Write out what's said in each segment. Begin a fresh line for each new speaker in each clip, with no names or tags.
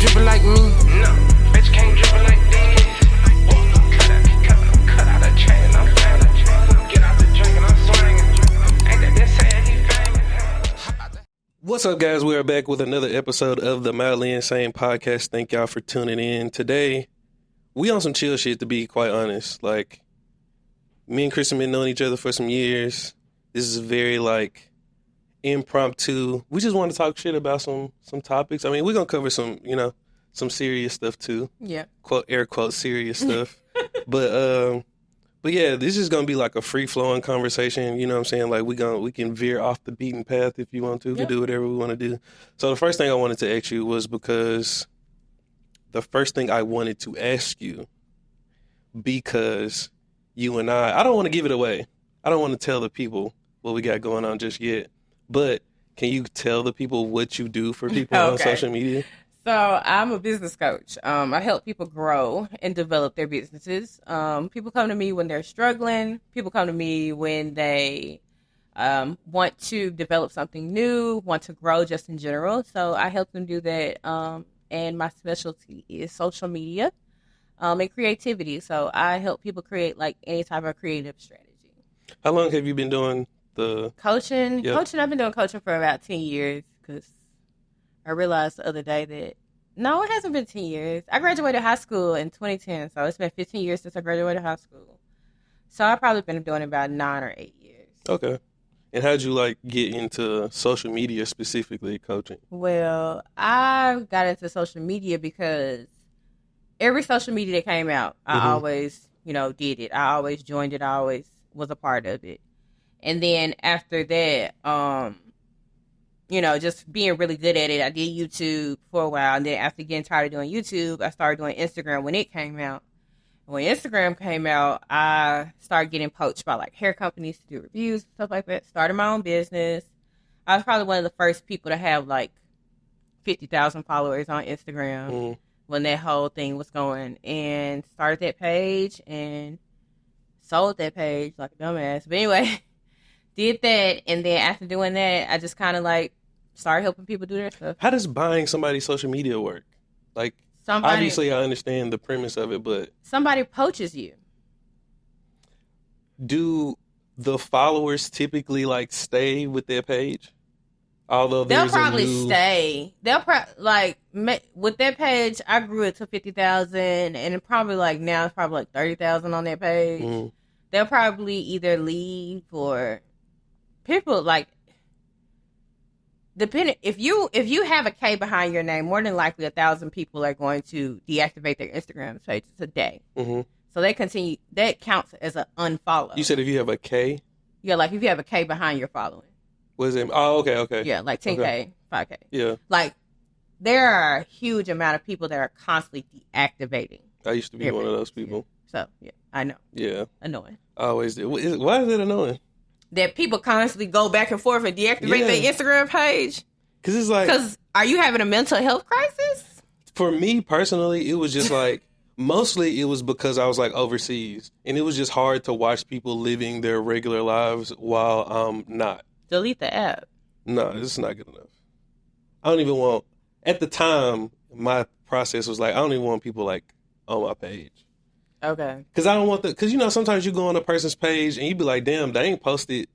drippin' like me. No, bitch can't drip like this. Cut out a chain, I'm famous. Get out the drink and I'm swinging. Ain't that been saying he famous?
What's up, guys? We are back with another episode of the Mildly Insane Podcast. Thank y'all for tuning in. Today, we on some chill shit, to be quite honest. Like, me and Kristen been knowing each other for some years. This is very, like, impromptu. We just want to talk shit about some topics. I mean, we're going to cover some, some serious stuff, too.
Yeah.
Quote, air quote, serious stuff. But yeah, this is gonna be like a free flowing conversation. You know what I'm saying? Like we can veer off the beaten path if you want to. We can do whatever we want to do. So the first thing I wanted to ask you was because you and I don't want to give it away. I don't want to tell the people what we got going on just yet. But can you tell the people what you do for people on social media?
So I'm a business coach. I help people grow and develop their businesses. People come to me when they're struggling. People come to me when they want to develop something new, want to grow just in general. So I help them do that. And my specialty is social media and creativity. So I help people create like any type of creative strategy.
How long have you been doing the
coaching?
Yep.
I've been doing coaching for about 10 years because I realized the other day that, no, it hasn't been 10 years. I graduated high school in 2010, so it's been 15 years since I graduated high school. So I've probably been doing it about 9 or 8 years.
Okay. And how'd you, get into social media, specifically coaching?
Well, I got into social media because every social media that came out, I always, did it. I always joined it. I always was a part of it. And then after that, just being really good at it. I did YouTube for a while, and then after getting tired of doing YouTube, I started doing Instagram when it came out. And when Instagram came out, I started getting poached by like hair companies to do reviews, stuff like that. Started my own business. I was probably one of the first people to have like 50,000 followers on Instagram when that whole thing was going, and started that page and sold that page like a dumbass. But anyway, did that, and then after doing that, I just kind of like started helping people do their stuff.
How does buying somebody's social media work? Like, obviously I understand the premise of it, but
somebody poaches you.
Do the followers typically stay with their page? Although
they'll probably stay. They'll with that page, I grew it to 50,000, and it probably now it's probably 30,000 on that page. They'll probably either leave or people depending, if you have a K behind your name, more than likely 1,000 people are going to deactivate their Instagram pages a day. So they continue. That counts as an unfollow.
You said if you have a K?
Yeah, if you have a K behind your following.
What is it? Oh, okay.
Yeah, 10K, 5K.
Yeah.
There are a huge amount of people that are constantly deactivating.
I used to be one of those people.
So, yeah, I know.
Yeah.
Annoying.
I always do. Why is it annoying?
That people constantly go back and forth and deactivate their Instagram page?
Because it's
because are you having a mental health crisis?
For me personally, it was just mostly it was because I was overseas, and it was just hard to watch people living their regular lives while I'm not.
Delete the app.
No, it's not good enough. I don't even want, at the time, my process was I don't even want people on my page.
Okay.
Because I don't want because sometimes you go on a person's page and you be like, damn, they ain't posted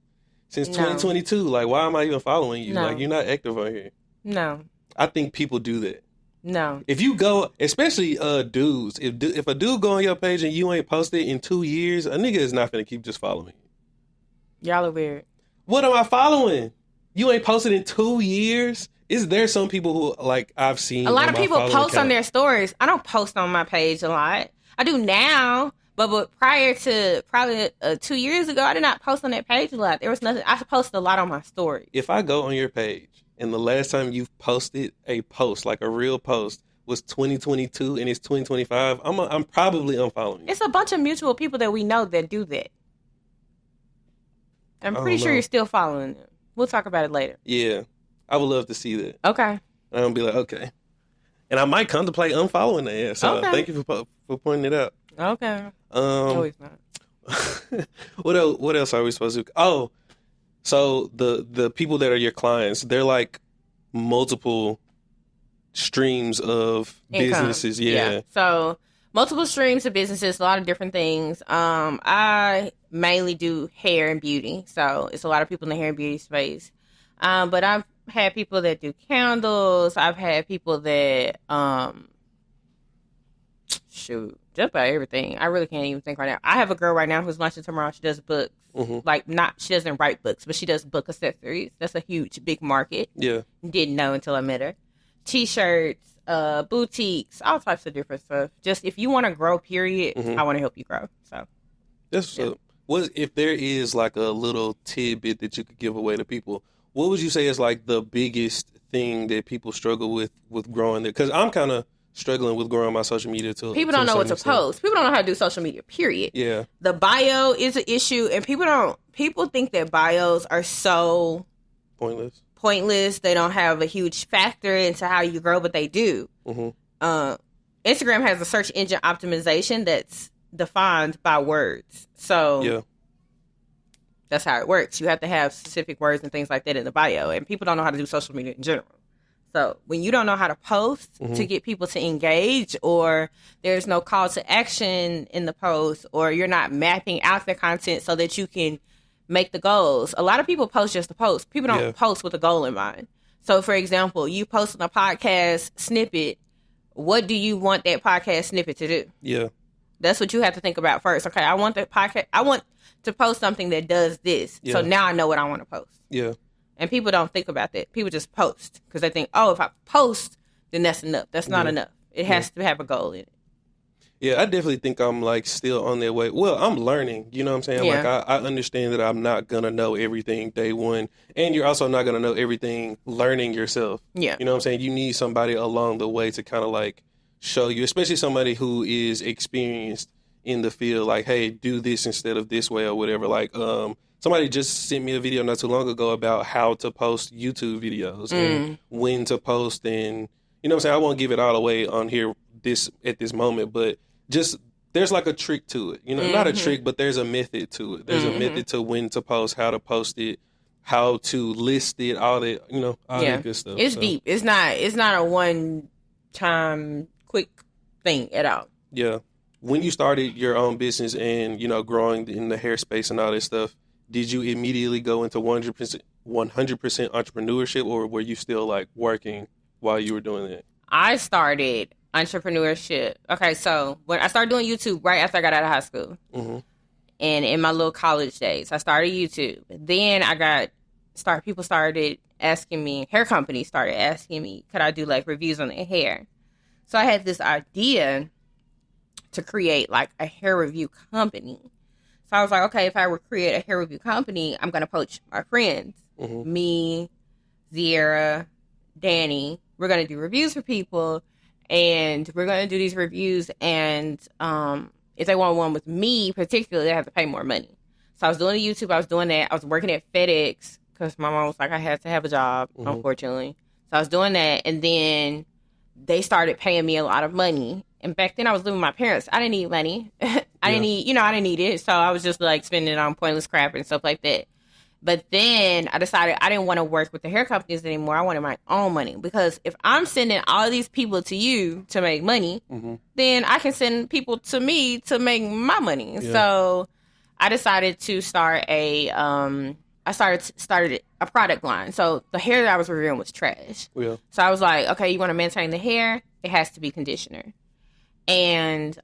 since 2022. Why am I even following you?
No.
You're not active on here.
No.
I think people do that.
No.
If you go, especially dudes, if a dude go on your page and you ain't posted in 2 years, a nigga is not going to keep just following you.
Y'all are weird.
What am I following? You ain't posted in 2 years? Is there some people who, I've seen?
A lot of people post on their stories. I don't post on my page a lot. I do now, but prior to probably 2 years ago, I did not post on that page a lot. There was nothing. I posted a lot on my story.
If I go on your page and the last time you've posted a post, a real post, was 2022 and it's 2025, I'm probably unfollowing you.
It's a bunch of mutual people that we know that do that. I'm pretty sure you're still following them. We'll talk about it later.
Yeah. I would love to see that.
Okay.
I'm going to be okay. And I might contemplate unfollowing the ass. So thank you for pointing it out.
Okay. No, he's not.
What else are we supposed to do? Oh, so the people that are your clients, they're multiple streams of
Income.
businesses. Yeah.
So multiple streams of businesses, a lot of different things. I mainly do hair and beauty, so it's a lot of people in the hair and beauty space. But I've had people that do candles. I've had people that shoot, just about everything. I really can't even think right now. I have a girl right now who's launching tomorrow. She does books. Like, she doesn't write books, but she does book accessories. That's a huge, big market.
Yeah.
Didn't know until I met her. T-shirts, boutiques, all types of different stuff. Just if you want to grow, period, I want to help you grow. So
that's what if there is like a little tidbit that you could give away to people, what would you say is like the biggest thing that people struggle with growing there? Because I'm kind of struggling with growing my social media too.
People don't know what to post. People don't know how to do social media, period.
Yeah.
The bio is an issue, and people think that bios are so pointless. They don't have a huge factor into how you grow, but they do. Instagram has a search engine optimization that's defined by words. So that's how it works. You have to have specific words and things like that in the bio, and people don't know how to do social media in general. So when you don't know how to post to get people to engage, or there's no call to action in the post, or you're not mapping out the content so that you can make the goals. A lot of people post just to post. People don't post with a goal in mind. So, for example, you posting a podcast snippet. What do you want that podcast snippet to do?
Yeah.
That's what you have to think about first. Okay, I want to post something that does this. Yeah. So now I know what I want to post.
Yeah.
And people don't think about that. People just post because they think, oh, if I post, then that's enough. That's not enough. It has to have a goal in it.
Yeah, I definitely think I'm like still on that way. Well, I'm learning, you know what I'm saying?
Yeah.
Like I understand that I'm not going to know everything day one. And you're also not going to know everything learning yourself.
Yeah.
You know what I'm saying? You need somebody along the way to kind of like show you, especially somebody who is experienced in the field, like, hey, do this instead of this way or whatever. Like, somebody just sent me a video not too long ago about how to post YouTube videos and when to post, and you know what I'm saying? I won't give it all away on here at this moment, but just there's like a trick to it. You know, not a trick, but there's a method to it. There's a method to when to post, how to post it, how to list it, all that, you know, all that good stuff.
It's deep. It's not a one time quick thing at all.
Yeah. When you started your own business and, you know, growing in the hair space and all this stuff, did you immediately go into 100% entrepreneurship, or were you still like working while you were doing that?
I started entrepreneurship. Okay, so when I started doing YouTube right after I got out of high school, and in my little college days, I started YouTube. Then people started asking me, hair companies started asking me, could I do like reviews on their hair? So I had this idea to create like a hair review company. So I was like, okay, if I would create a hair review company, I'm going to poach my friends. Me, Zierra, Danny. We're going to do reviews for people, and we're going to do these reviews, and if they want one with me particularly, they have to pay more money. So I was doing the YouTube. I was doing that. I was working at FedEx because my mom was like, I had to have a job, unfortunately. So I was doing that, and then they started paying me a lot of money. And back then I was living with my parents. I didn't need money. I didn't need it. So I was just like spending it on pointless crap and stuff like that. But then I decided I didn't want to work with the hair companies anymore. I wanted my own money, because if I'm sending all of these people to you to make money, then I can send people to me to make my money. Yeah. So I decided to start started a product line. So the hair that I was reviewing was trash. Yeah. So I was like, okay, you want to maintain the hair? It has to be conditioner. And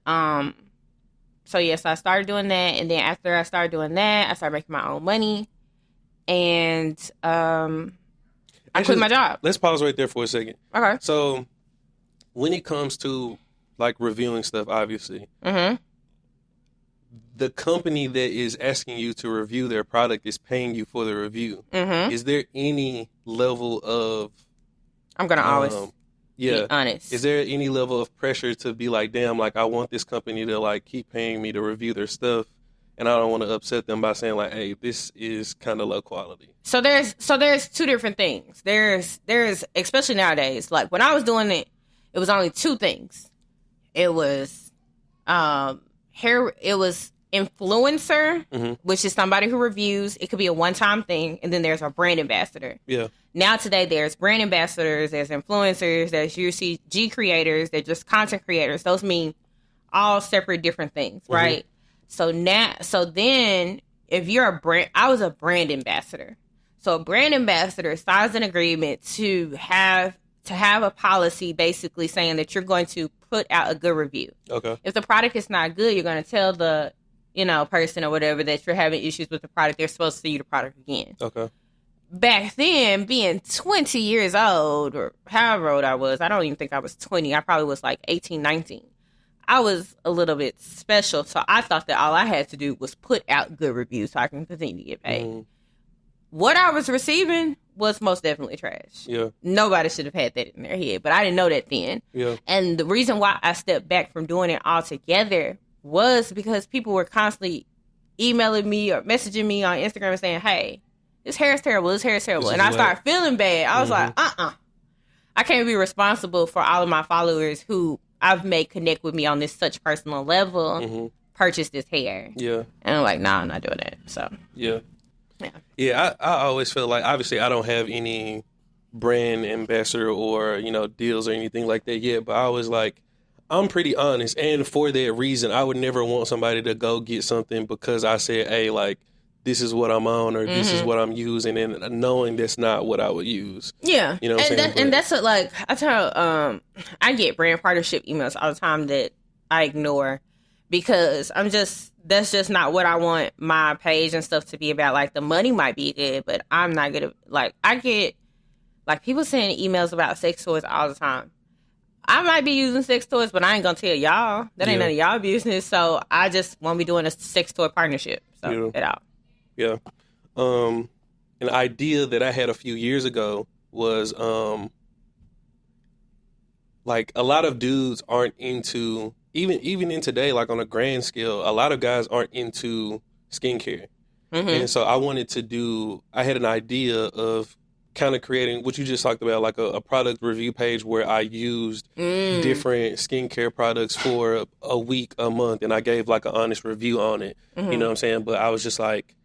so yes, I started doing that, and then after I started doing that, I started making my own money, and I quit my job.
Let's pause right there for a second.
Okay.
So when it comes to like reviewing stuff, obviously, the company that is asking you to review their product is paying you for the review. Is there any level of
I'm gonna always be honest.
Is there any level of pressure to be like, damn, like I want this company to like keep paying me to review their stuff, and I don't want to upset them by saying like, hey, this is kind of low quality? So
there's two different things. There's especially nowadays, like when I was doing it, it was only two things. It was hair. It was influencer, which is somebody who reviews. It could be a one-time thing, and then there's a brand ambassador.
Yeah.
Now today, there's brand ambassadors, there's influencers, there's UCG creators, there's just content creators. Those mean all separate different things, right? So then, if you're a brand, I was a brand ambassador. So a brand ambassador signs an agreement to have a policy basically saying that you're going to put out a good review. Okay. If the product is not good, you're going to tell the, person or whatever that you're having issues with the product. They're supposed to see the product again. Okay. Back then, being 20 years old, or however old I was, I don't even think I was 20. I probably was like 18, 19. I was a little bit special, so I thought that all I had to do was put out good reviews so I can continue to get paid. What I was receiving was most definitely trash. Yeah. Nobody should have had that in their head, but I didn't know that then. Yeah. And the reason why I stepped back from doing it altogether was because people were constantly emailing me or messaging me on Instagram and saying, hey, this hair is terrible, this hair is terrible. And I started feeling bad. I was like, I can't be responsible for all of my followers who I've made connect with me on this such personal level, purchase this hair. Yeah. And I'm like, nah, I'm not doing that. So. Yeah.
Yeah, I always feel like, obviously, I don't have any brand ambassador or, deals or anything like that yet, but I was like, I'm pretty honest. And for that reason, I would never want somebody to go get something because I said, hey, like, this is what I'm on or this is what I'm using, and knowing that's not what I would use. Yeah. You know what I'm saying?
And that's what, like, I get brand partnership emails all the time that I ignore because that's just not what I want my page and stuff to be about. Like, the money might be good, but I'm not going to, like, I get, like, people sending emails about sex toys all the time. I might be using sex toys, but I ain't going to tell y'all. That ain't none of y'all business. So I just won't be doing a sex toy partnership. So, at all.
Yeah. An idea that I had a few years ago was, like, a lot of dudes aren't into, even in today, like on a grand scale, a lot of guys aren't into skincare. And so I had an idea of kind of creating what you just talked about, like a product review page where I used different skincare products for a week, a month, and I gave like an honest review on it. You know what I'm saying? But I was just like,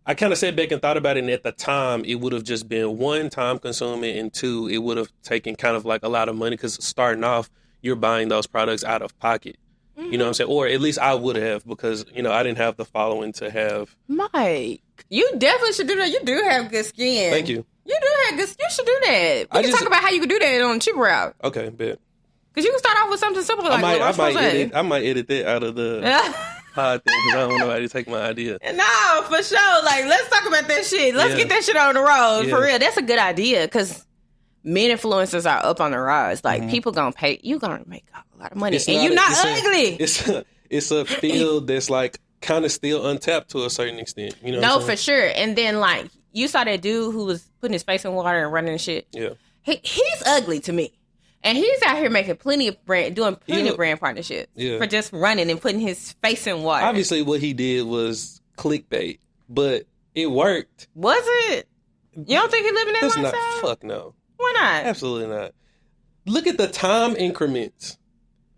I kind of sat back and thought about it, and at the time, it would have just been one, time consuming, and two, it would have taken kind of like a lot of money because starting off, you're buying those products out of pocket. You know what I'm saying? Or at least I would have because, I didn't have the following to have.
Mike, you definitely should do that. You do have good skin.
Thank you.
You do have good skin. You should do that. We can talk about how you can do that on the cheaper route.
Okay, bet.
Because you can start off with something simple like
I might edit that out of the pod thing because I don't want nobody to take my idea.
No, for sure. Like, let's talk about that shit. Let's get that shit on the road. For real. That's a good idea because men influencers are up on the rise. Like, people gonna pay. You gonna make a lot of money. And you're not ugly.
It's a field that's like kind of still untapped to a certain extent. You know?
No, for sure. And then like you saw that dude who was putting his face in water and running shit. Yeah. He's ugly to me. And he's out here making plenty of brand partnerships for just running and putting his face in water.
Obviously, what he did was clickbait, but it worked.
Was it? You don't think he living that lifestyle?
Fuck no.
Why not?
Absolutely not. Look at the time increments.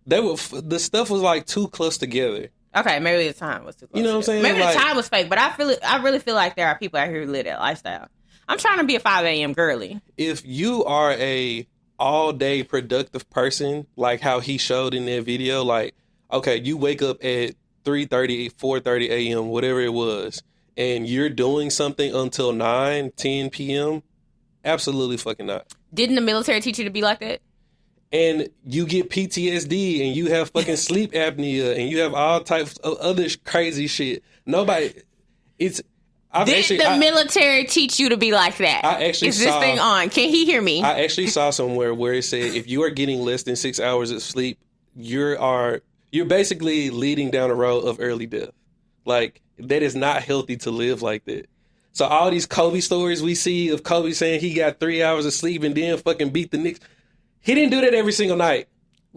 The stuff was like too close together.
Okay, maybe the time was too close.
You know what I'm saying?
Maybe the time was fake, but I really feel like there are people out here who live that lifestyle. I'm trying to be a 5 a.m. girly.
If you are a all-day productive person, like how he showed in that video, like, okay, you wake up at 3:30, 4:30 a.m., whatever it was, and you're doing something until 9, 10 p.m., absolutely fucking not.
Didn't the military teach you to be like that?
And you get PTSD, and you have fucking sleep apnea, and you have all types of other crazy shit. Did the military teach you to be like that? Is this thing on? Can he hear me?
I
actually saw somewhere where it said if you are getting less than 6 hours of sleep, you're basically leading down a road of early death. Like, that is not healthy to live like that. So all these Kobe stories we see of Kobe saying he got 3 hours of sleep and then fucking beat the Knicks. He didn't do that every single night.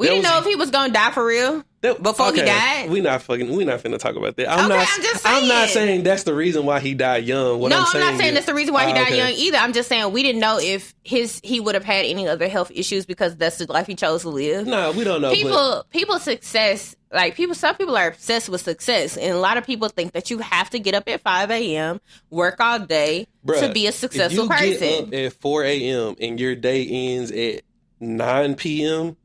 We didn't know if he was gonna die for real before he died.
We not finna talk about that.
I'm just saying.
I'm not saying that's the reason why he died young.
I'm not saying that's the reason why he died young either. I'm just saying we didn't know if he would have had any other health issues because that's the life he chose to live.
No, we don't know.
People's success, some people are obsessed with success, and a lot of people think that you have to get up at 5 a.m., work all day to be a successful person.
If you get up at 4 a.m. and your day ends at 9 p.m.,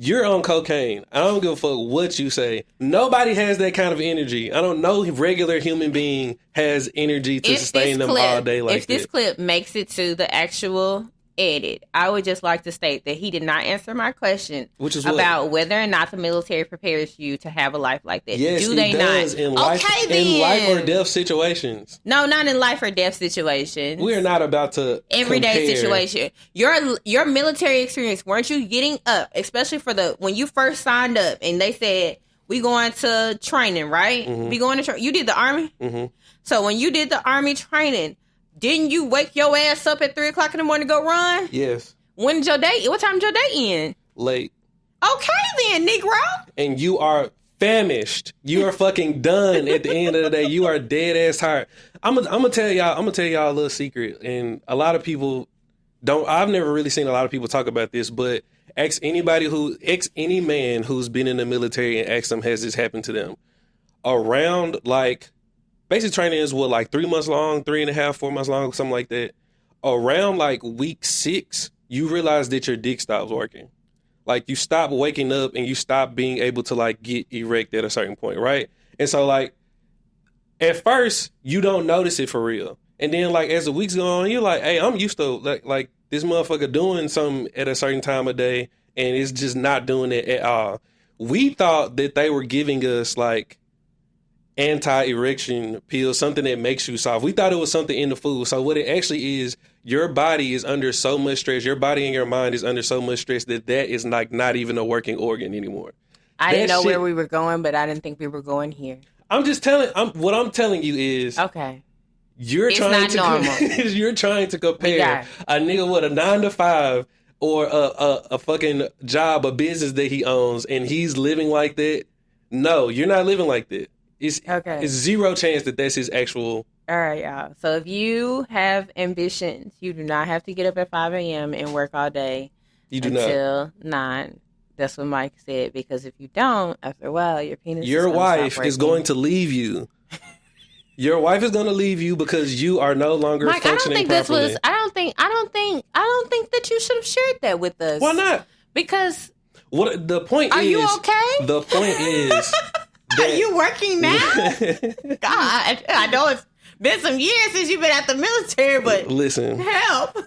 you're on cocaine. I don't give a fuck what you say. Nobody has that kind of energy. I don't know if regular human being has energy to sustain them all day like that.
If this clip makes it to the actual edit, I would just like to state that he did not answer my question,
which is
about whether or not the military prepares you to have a life like that.
Yes,
do they
does
not?
In life,
okay, then.
In life or death situations.
No, not in life or death situations.
We are not about to
everyday situation. Your military experience, weren't you getting up, especially for when you first signed up and they said we going to training, right?
Mm-hmm.
We going to you did the Army?
Mm-hmm.
So when you did the Army training, didn't you wake your ass up at 3 o'clock in the morning to go run?
Yes.
What time did your day end?
Late.
Okay then, Negro.
And you are famished. You are fucking done at the end of the day. You are dead ass tired. I'm gonna tell y'all a little secret. And a lot of people I've never really seen a lot of people talk about this, but ask any man who's been in the military and ask them, has this happened to them? Around basic training is 3 months long, 3.5, 4 months long, something like that. Around week 6, you realize that your dick stops working. You stop waking up and you stop being able to get erect at a certain point, right? And so at first you don't notice it for real. And then as the weeks go on, you're like, hey, I'm used to this motherfucker doing something at a certain time of day and it's just not doing it at all. We thought that they were giving us anti-erection pills, something that makes you soft. We thought it was something in the food. So what it actually is, your body is under so much stress. Your body and your mind is under so much stress that is not even a working organ anymore.
I didn't know where we were going, but I didn't think we were going here.
What I'm telling you is,
okay,
you're trying to compare a nigga with a 9 to 5 or a fucking job, a business that he owns, and he's living like that. No, you're not living like that. It's zero chance that that's his actual.
All right, y'all. So if you have ambitions, you do not have to get up at 5 a.m. and work all day.
You do
until 9. That's what Mike said. Because if you don't, after a while, your penis.
Your wife is going to leave you. Your wife is going to leave you because you are no longer
Mike,
functioning properly.
I don't think that you should have shared that with us.
Why not?
Because
the point is.
Are you okay?
The point is.
Are you working now? God, I know it's been some years since you've been at the military, but
listen,
help.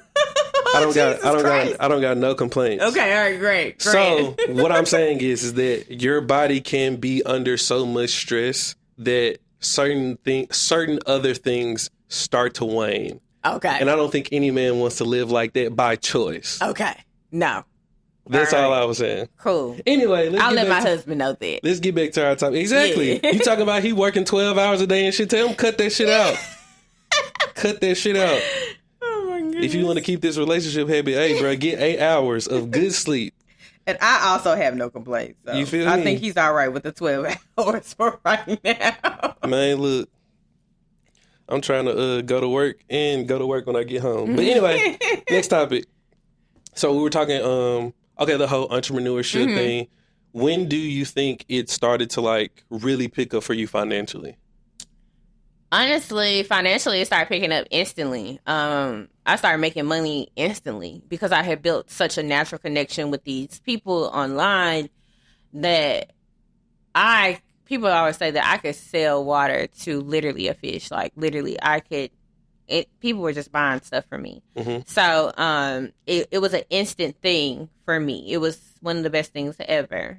I don't got no complaints.
Okay, all right, great.
So what I'm saying is that your body can be under so much stress that certain other things start to wane.
Okay.
And I don't think any man wants to live like that by choice.
Okay. No.
That's all I was saying.
Cool.
Anyway,
I'll let my husband know that.
Let's get back to our topic. Exactly. Yeah. You talking about he working 12 hours a day and shit. Tell him cut that shit out. Cut that shit out.
Oh my goodness.
If you want to keep this relationship happy, hey, bro, get 8 hours of good sleep.
And I also have no complaints. So
you feel me?
I think he's all right with the 12 hours for right now.
Man, look. I'm trying to go to work when I get home. But anyway, next topic. So we were talking, the whole entrepreneurship thing. When do you think it started to really pick up for you financially?
Honestly, financially, it started picking up instantly. I started making money instantly because I had built such a natural connection with these people online that people always say that I could sell water to literally a fish. Literally, people were just buying stuff from me. Mm-hmm. So it was an instant thing for me. It was one of the best things ever.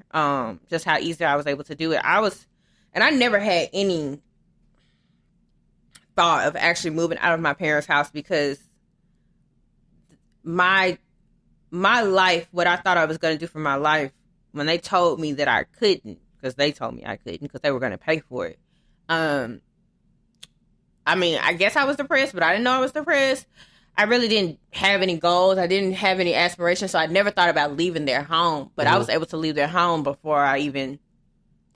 Just how easy I was able to do it. I never had any thought of actually moving out of my parents' house because my life, what I thought I was going to do for my life, when they told me that I couldn't, because they told me I couldn't, because they were going to pay for it. I guess I was depressed, but I didn't know I was depressed. I really didn't have any goals. I didn't have any aspirations, so I never thought about leaving their home. But I was able to leave their home before I even,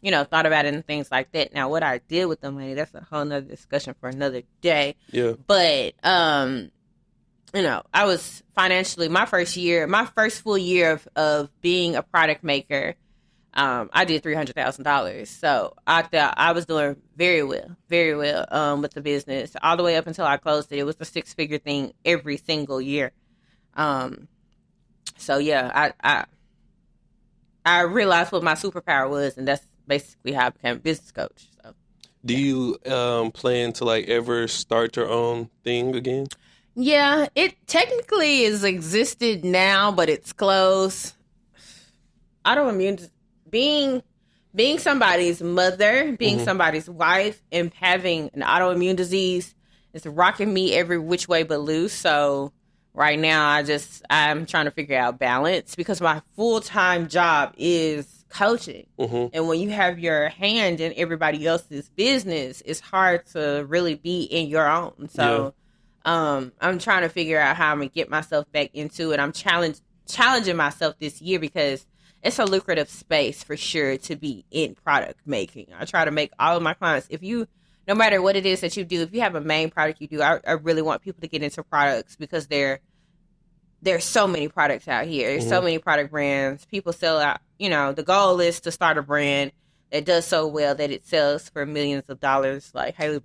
thought about it and things like that. Now, what I did with the money, that's a whole nother discussion for another day.
Yeah.
But, I was financially, my first full year of being a product maker, I did $300,000. So I thought I was doing very well with the business all the way up until I closed it. It was a 6-figure thing every single year. So yeah, I realized what my superpower was, and that's basically how I became a business coach. So,
do you plan to like ever start your own thing again?
Yeah, it technically is existed now, but it's closed. Autoimmune, being somebody's mother, being somebody's wife, and having an autoimmune disease is rocking me every which way but loose. So right now, I'm trying to figure out balance because my full-time job is coaching. And when you have your hand in everybody else's business, it's hard to really be in your own. So I'm trying to figure out how I'm going to get myself back into it. I'm challenging myself this year because it's a lucrative space for sure to be in product making. I try to make all of my clients, no matter what it is that you do, if you have a main product you do, I really want people to get into products because there's so many products out here. There's so many product brands. People sell out. The goal is to start a brand that does so well that it sells for millions of dollars. Like Hailey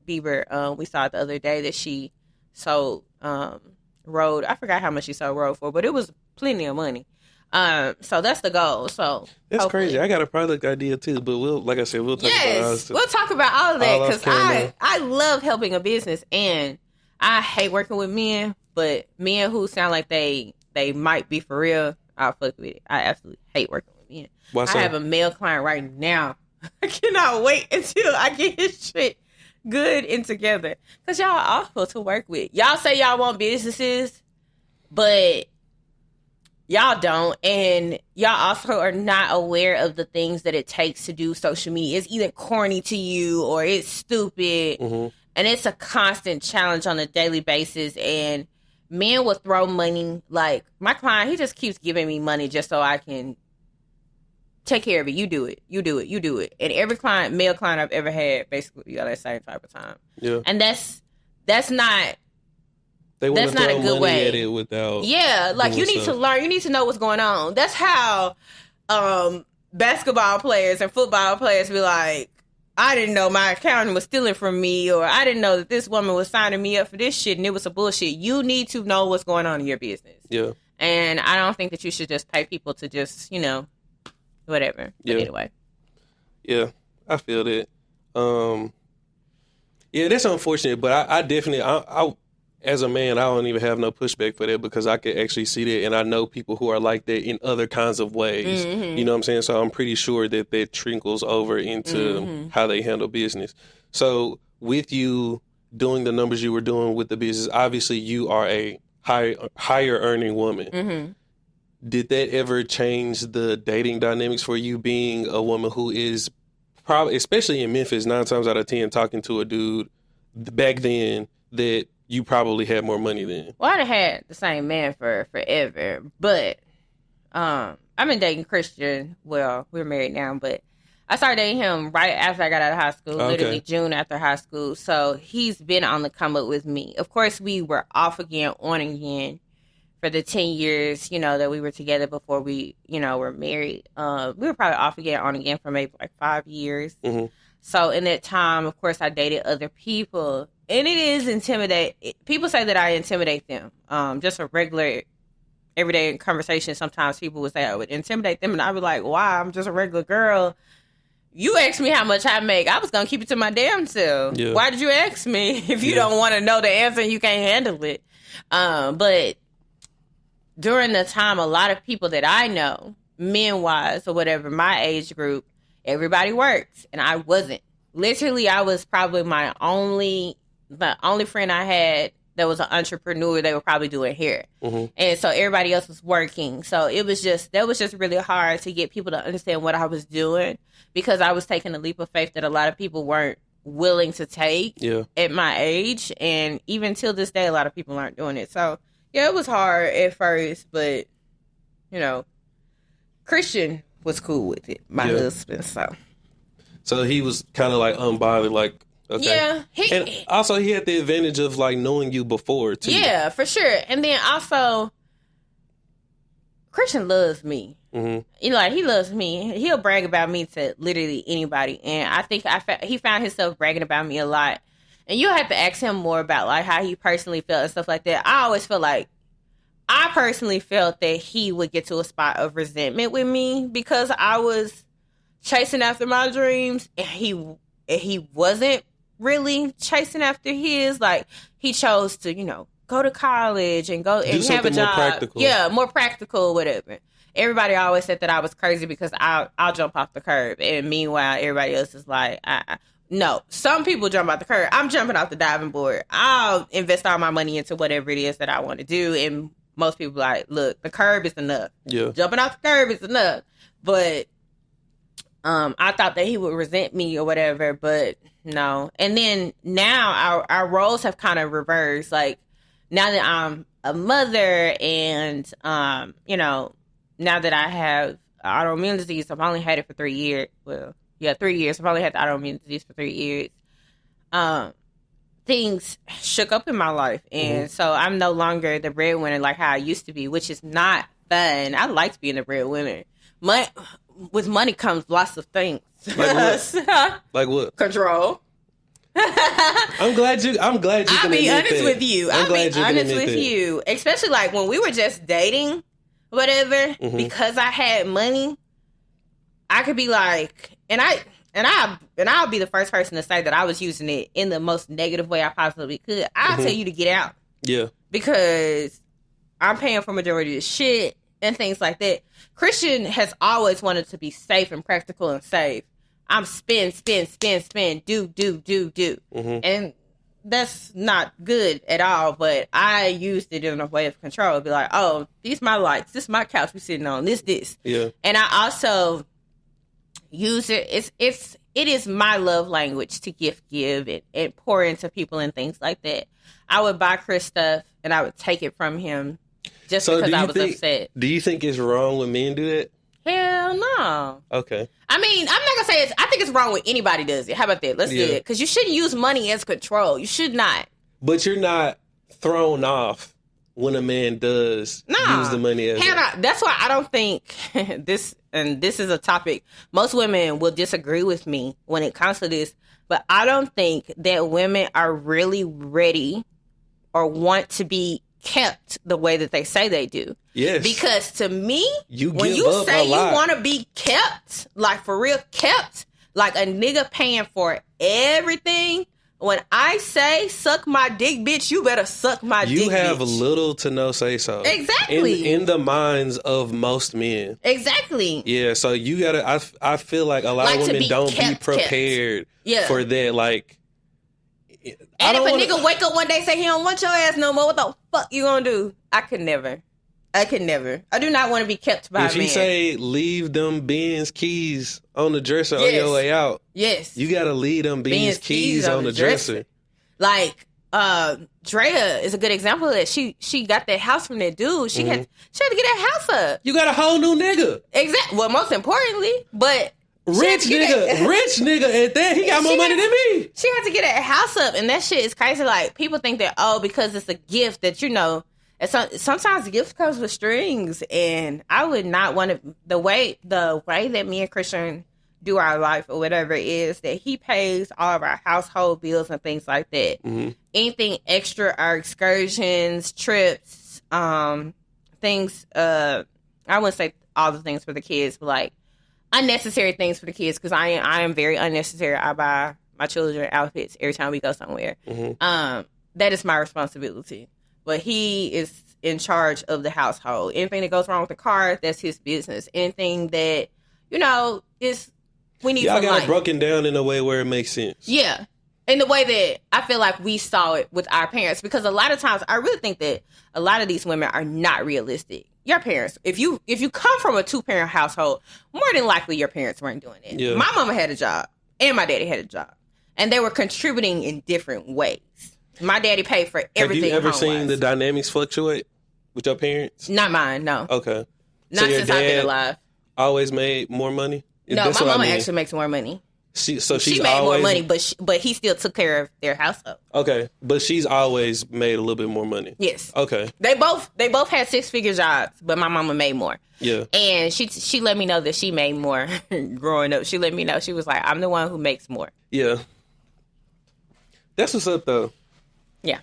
Bieber, we saw the other day that she sold Rode. I forgot how much she sold Rode for, but it was plenty of money. So that's the goal. So
that's crazy. I got a product idea too, but we'll talk about all
we'll talk about all of that because I love helping a business, and I hate working with men, but men who sound like they might be for real, I'll fuck with it. I absolutely hate working with men.
Why so?
I have a male client right now. I cannot wait until I get his shit good and together because y'all are awful to work with. Y'all say y'all want businesses, but y'all don't, and y'all also are not aware of the things that it takes to do social media. It's either corny to you or it's stupid, and it's a constant challenge on a daily basis, and men will throw money. Like, my client, he just keeps giving me money just so I can take care of it. You do it. And every male client I've ever had, basically, that same type of time. Yeah. And that's not... That's not a good way.
At it without
like you need to learn. You need to know what's going on. That's how basketball players and football players be like, I didn't know my accountant was stealing from me, or I didn't know that this woman was signing me up for this shit and it was a bullshit. You need to know what's going on in your business. Yeah. And I don't think that you should just pay people to just, whatever. But anyway.
Yeah, I feel that. Yeah, that's unfortunate, but I definitely as a man, I don't even have no pushback for that because I could actually see that, and I know people who are like that in other kinds of ways. You know what I'm saying? So I'm pretty sure that trickles over into how they handle business. So with you doing the numbers you were doing with the business, obviously you are a higher earning woman. Did that ever change the dating dynamics for you, being a woman who is probably, especially in Memphis, 9 times out of 10, talking to a dude back then that you probably had more money than?
Well, I'd have had the same man for forever, but I've been dating Kristen. Well, we're married now, but I started dating him right after I got out of high school, literally June after high school. So he's been on the come up with me. Of course, we were off again, on again for the 10 years, that we were together before we, were married. We were probably off again, on again for maybe like 5 years. So in that time, of course, I dated other people. And it is intimidate. People say that I intimidate them. Just a regular, everyday conversation. Sometimes people would say I would intimidate them, and I would be like, "Why? I'm just a regular girl. You asked me how much I make. I was gonna keep it to my damn self. Yeah. Why did you ask me if you don't want to know the answer and you can't handle it?" But during the time, a lot of people that I know, men-wise or whatever, my age group, everybody worked, and I wasn't. Literally, I was probably the only friend I had that was an entrepreneur. They were probably doing hair. And so everybody else was working. So that was just really hard to get people to understand what I was doing, because I was taking a leap of faith that a lot of people weren't willing to take
Yeah.
at my age. And even till this day, a lot of people aren't doing it. So, yeah, it was hard at first, but, you know, Christian was cool with it, my husband, so.
So he was kind of like unbothered, like, okay.
Yeah.
And also he had the advantage of like knowing you before, too.
Yeah, for sure. And then also, Christian loves me.
Mm-hmm.
You know, like, he loves me. He'll brag about me to literally anybody. And I think he found himself bragging about me a lot. And you'll have to ask him more about, like, how he personally felt and stuff like that. I personally felt that he would get to a spot of resentment with me because I was chasing after my dreams and he wasn't really chasing after his. Like, he chose to, you know, go to college and go and have a job.
More practical.
Yeah, more practical, whatever. Everybody always said that I was crazy because I'll jump off the curb. And meanwhile, everybody else is like, no. Some people jump off the curb. I'm jumping off the diving board. I'll invest all my money into whatever it is that I want to do. And most people are like, look, the curb is enough.
Yeah.
Jumping off the curb is enough. But I thought that he would resent me or whatever, but no. And then now our roles have kind of reversed. Like, now that I'm a mother and, you know, now that I have autoimmune disease, I've only had it for 3 years. Well, yeah, 3 years. I've only had the autoimmune disease for 3 years. Things shook up in my life. And so I'm no longer the breadwinner like how I used to be, which is not fun. I liked being a breadwinner. With money comes lots of things.
Like what? Like what?
Control.
I'm glad you
I'll be honest with you.
I'm glad you're
honest with you. Especially like when we were just dating, whatever, because I had money, I could be like, and I'll be the first person to say that I was using it in the most negative way I possibly could. I'll tell you to get out.
Yeah. Because
I'm paying for majority of the shit and things like that. Christian has always wanted to be safe and practical and safe. I'm spend, do. And that's not good at all, but I used it in a way of control. Be like, oh, these my lights. This is my couch we sitting on. This.
Yeah.
And I also use it. It is my love language to give and pour into people and things like that. I would buy Chris stuff and I would take it from him just because I was upset.
Do you think it's wrong when men do that?
Hell no.
Okay.
I mean, I'm not gonna say I think it's wrong when anybody does it. How about that? Let's do it. Because you shouldn't use money as control. You should not.
But you're not thrown off when a man does use the money as
That's why I don't think this is a topic most women will disagree with me when it comes to this, but I don't think that women are really ready or want to be kept the way that they say they do.
Yes.
Because to me,
when you
say you want to be kept, like for real kept, like a nigga paying for everything, when I say suck my dick, bitch, you better suck my dick,
You have
bitch.
Little to no say so.
Exactly.
In the minds of most men.
Exactly.
Yeah, so you gotta, I feel like a lot of women don't be prepared for that. Like,
and if a nigga wake up one day and say he don't want your ass no more, what the fuck you gonna do? I could never. I do not want to be kept by a man.
If he say leave them Benz keys on the dresser on your way out, you gotta leave them Benz keys on the dresser.
Like Drea is a good example of that. She got that house from that dude. She had to get that house up.
You got a whole new nigga.
Exactly. Well, most importantly, but
rich nigga at that. He got more money than me.
She had to get that house up, and that shit is crazy. Like, people think that, because it's a gift that, you know, and sometimes the gift comes with strings, and I would not want to, the way that me and Christian do our life or whatever is that he pays all of our household bills and things like that. Mm-hmm. Anything extra, our excursions, trips, things, I wouldn't say all the things for the kids, but like, unnecessary things for the kids, because I am very unnecessary. I buy my children outfits every time we go somewhere. Mm-hmm. That is my responsibility. But he is in charge of the household. Anything that goes wrong with the car, that's his business. Anything that, you know, we need.
Y'all got
life.
It broken down in a way where it makes sense.
Yeah. In the way that I feel like we saw it with our parents, because a lot of times I really think that a lot of these women are not realistic. Your parents, if you come from a 2-parent household, more than likely your parents weren't doing it. Yeah. My mama had a job and my daddy had a job. And they were contributing in different ways. My daddy paid for everything.
Have you ever
home-wise.
seen the dynamics fluctuate with your parents?
Not mine, no.
Okay.
Not
your
since I've been
dad
alive.
Always made more money?
No,
That's
my
what I
mama
mean.
actually makes more money.
She's
She made
always,
more money, but he still took care of their household.
Okay, but she's always made a little bit more money.
Yes.
Okay.
They both had 6-figure jobs, but my mama made more.
Yeah.
And she let me know that she made more growing up. She let me know. She was like, I'm the one who makes more.
Yeah. That's what's up though.
Yeah.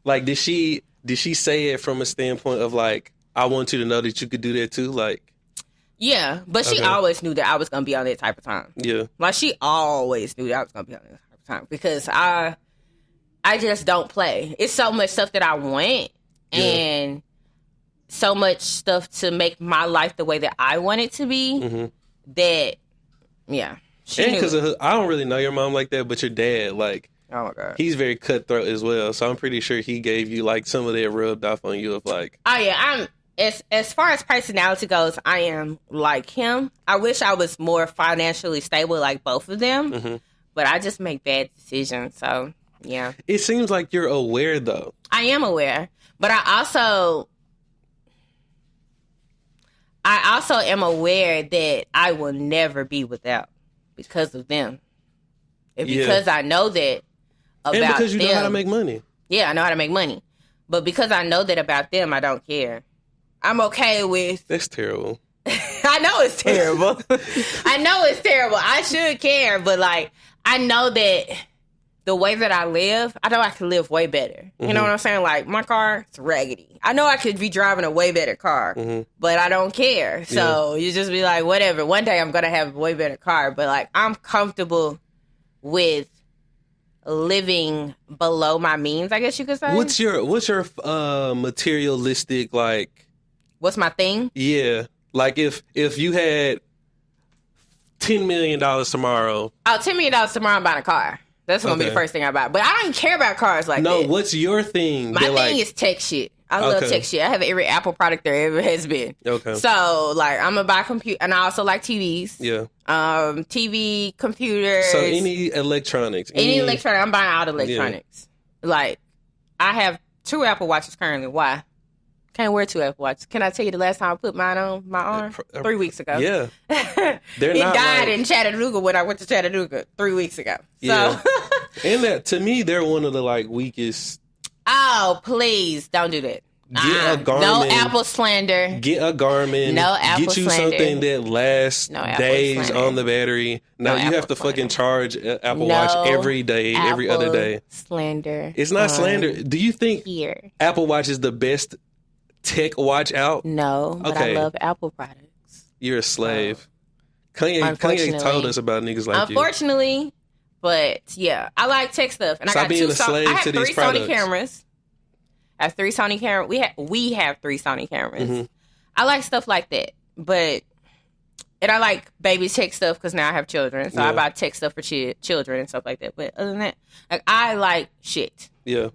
Like, did she say it from a standpoint of like, I want you to know that you could do that too? Like,
Yeah, but she
Okay.
always knew that I was going to be on that type of time.
yeah.
Like, she always knew that I was going to be on that type of time because I just don't play. It's so much stuff that I want and so much stuff to make my life the way that I want it to be that, yeah. She
And
knew.
because I don't really know your mom like that, but your dad, like,
Oh, my God.
he's very cutthroat as well. So I'm pretty sure he gave you like some of that rubbed off on you of like,
Oh, yeah, as far as personality goes, I am like him. I wish I was more financially stable like both of them, but I just make bad decisions. So, yeah.
it seems like you're aware though.
I am aware, but I also am aware that I will never be without because of them. And
Yeah.
because I know that about
And because you
them.
know how to make money.
Yeah, I know how to make money. But because I know that about them, I don't care. I'm okay with...
That's terrible.
I know it's terrible. I know it's terrible. I should care, but like, I know that the way that I live, I know I can live way better. You know what I'm saying? Like, my car, it's raggedy. I know I could be driving a way better car, but I don't care. So you just be like, whatever. One day I'm going to have a way better car, but like, I'm comfortable with living below my means, I guess you could say.
What's your materialistic, like,
What's my thing?
yeah, like if you had $10 million tomorrow,
Oh, $10 million tomorrow, I'm buying a car. That's going to be
Okay.
the first thing I buy. But I don't care about cars like
no,
that.
what's your thing?
My
that,
thing
like,
is tech shit. I love
Okay.
tech shit. I have every Apple product there ever has been.
Okay.
So, like, I'm going to buy computer. And I also like TVs.
Yeah.
TV, computers.
So any electronics,
Any electronic. I'm buying all the electronics. Like, I have 2 Apple Watches currently. Why? Can't wear 2 Apple Watches. Can I tell you the last time I put mine on my arm? 3 weeks ago.
Yeah. They're
It
not
died
like-
in Chattanooga when I went to Chattanooga 3 weeks ago.
Yeah.
So,
And that, to me, they're one of the like weakest.
oh, please don't do that.
Get a Garmin.
No Apple slander.
Get a Garmin.
No Apple
Get you
slander.
something that lasts
No Apple
days
slander.
on the battery. Now
No
you have
Apple
to fucking
slander.
charge Apple
No
Watch every day, every other
Apple
day.
Slander.
It's not slander. Do you think
Here.
Apple Watch is the best tech watch out?
No, but
Okay.
I love Apple products.
You're a slave. Kanye
Unfortunately.
told us about niggas like you.
Unfortunately, but yeah, I like tech stuff, and
Stop
I got
being
2
a slave
I have
to
3
these
Sony
products.
cameras. I have 3 Sony cameras. We have 3 Sony cameras.
Mm-hmm.
I like stuff like that, and I like baby tech stuff because now I have children, so
Yeah.
I buy tech stuff for children and stuff like that. But other than that, like, I like shit.
Yeah.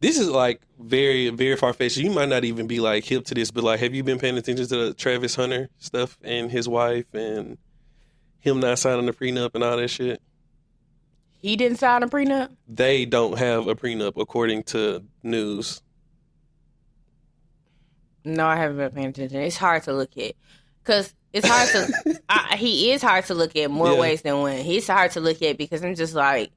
This is like very, very far fetched. You might not even be like hip to this, but like, have you been paying attention to the Travis Hunter stuff and his wife and him not signing the prenup and all that shit?
He didn't sign a prenup.
They don't have a prenup according to news.
No, I haven't been paying attention. It's hard to look at because it's hard to. He is hard to look at more
Yeah.
ways than one. He's hard to look at because I'm just like,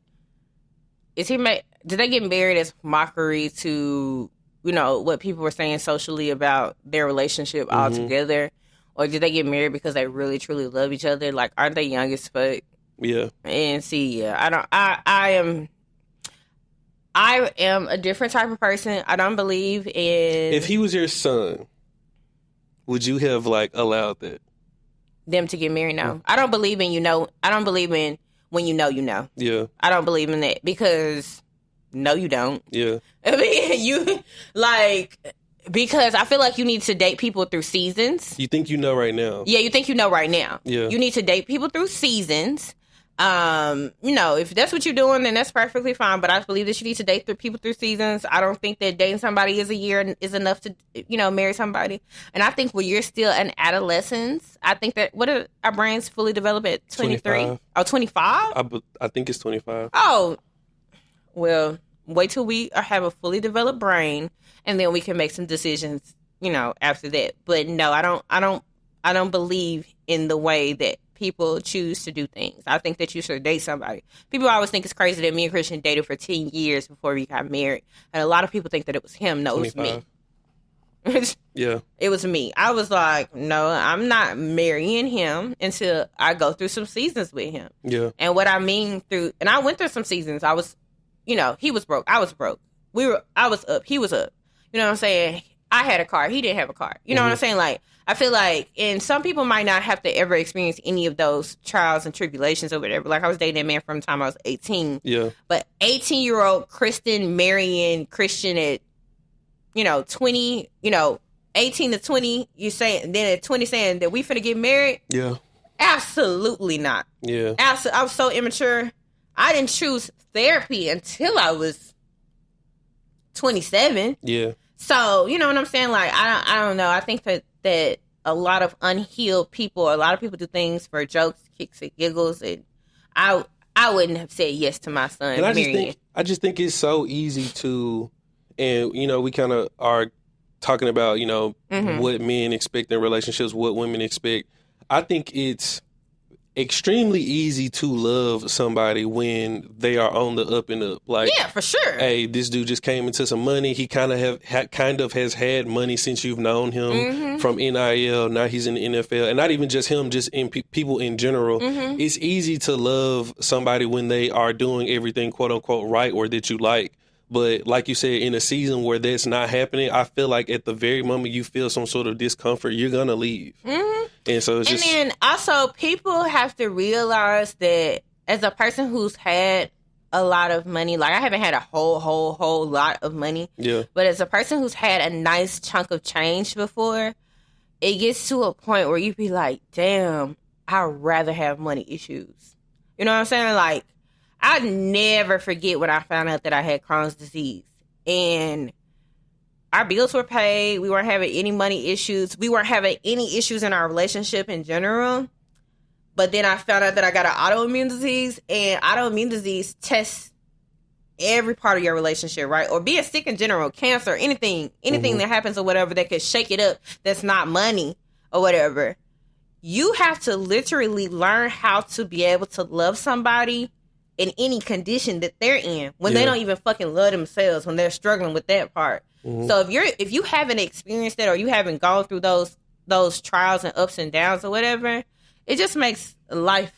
is he? Did they get married as mockery to what people were saying socially about their relationship altogether, or did they get married because they really truly love each other? Like, aren't they young as fuck?
Yeah.
And see, yeah, I don't. I am a different type of person. I don't believe in
If he was your son, would you have like allowed that?
them to get married. No, I don't believe in I don't believe in when you know you know.
Yeah.
I don't believe in that because no, you don't.
Yeah.
I mean, you because I feel like you need to date people through seasons.
You think you know right now?
Yeah, you think you know right now.
Yeah.
You need to date people through seasons. If that's what you're doing, then that's perfectly fine. But I believe that you need to date people through seasons. I don't think that dating somebody is a year is enough to, marry somebody. And I think when you're still an adolescent, I think that what are our brains fully developed at 23? Oh, 25?
I think it's 25.
Oh, well, wait till we have a fully developed brain, and then we can make some decisions, after that. But no, I don't believe in the way that people choose to do things. I think that you should date somebody. People always think it's crazy that me and Christian dated for 10 years before we got married. And a lot of people think that it was him. No, 25. It was me.
Yeah.
It was me. I was like, no, I'm not marrying him until I go through some seasons with him.
Yeah.
And what I mean and I went through some seasons. I was, he was broke. I was broke. I was up. He was up. You know what I'm saying? I had a car. He didn't have a car. You know what I'm saying? Like, I feel like, and some people might not have to ever experience any of those trials and tribulations or whatever. Like, I was dating a man from the time I was 18.
Yeah.
But 18-year-old Kristen marrying Christian at, 20, 18 to 20, you say, and then at 20 saying that we finna get married?
Yeah.
Absolutely not.
Yeah.
I was so immature. I didn't choose therapy until I was 27.
Yeah.
So, you know what I'm saying? Like, I don't know. I think that a lot of unhealed people, a lot of people do things for jokes, kicks, and giggles, and I wouldn't have said yes to my son.
And I just think it's so easy to, and we kind of are talking about what men expect in relationships, what women expect. I think it's extremely easy to love somebody when they are on the up and up. Like,
yeah, for sure.
Hey, this dude just came into some money. He kind of has had money since you've known him from NIL. Now he's in the NFL, and not even just him, just in people in general. It's easy to love somebody when they are doing everything quote unquote right or that you like. But like you said, in a season where that's not happening, I feel like at the very moment you feel some sort of discomfort, you're gonna leave. And so it's just.
And then also, people have to realize that as a person who's had a lot of money, like I haven't had a whole lot of money.
Yeah.
But as a person who's had a nice chunk of change before, it gets to a point where you be like, damn, I'd rather have money issues. You know what I'm saying? Like, I never forget when I found out that I had Crohn's disease. And our bills were paid. We weren't having any money issues. We weren't having any issues in our relationship in general. But then I found out that I got an autoimmune disease. And autoimmune disease tests every part of your relationship, right? Or being sick in general, cancer, anything that happens or whatever that could shake it up that's not money or whatever. You have to literally learn how to be able to love somebody in any condition that they're in when they don't even fucking love themselves, when they're struggling with that part. So if you haven't experienced that or you haven't gone through those trials and ups and downs or whatever, it just makes life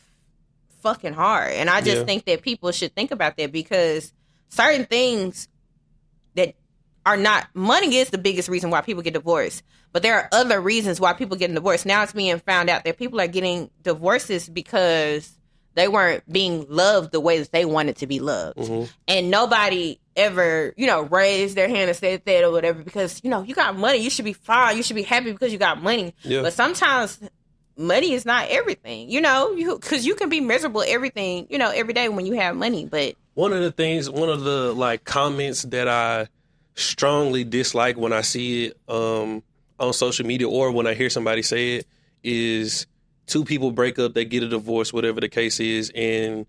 fucking hard. And I just think that people should think about that, because certain things that are not, money is the biggest reason why people get divorced, but there are other reasons why people get divorced. Now it's being found out that people are getting divorces because they weren't being loved the way that they wanted to be loved. And nobody ever, raised their hand and said that or whatever, because, you got money. You should be fine. You should be happy because you got money. Yeah. But sometimes money is not everything, because you can be miserable every day when you have money. But
one of the comments that I strongly dislike when I see it on social media or when I hear somebody say it is, two people break up, they get a divorce, whatever the case is, and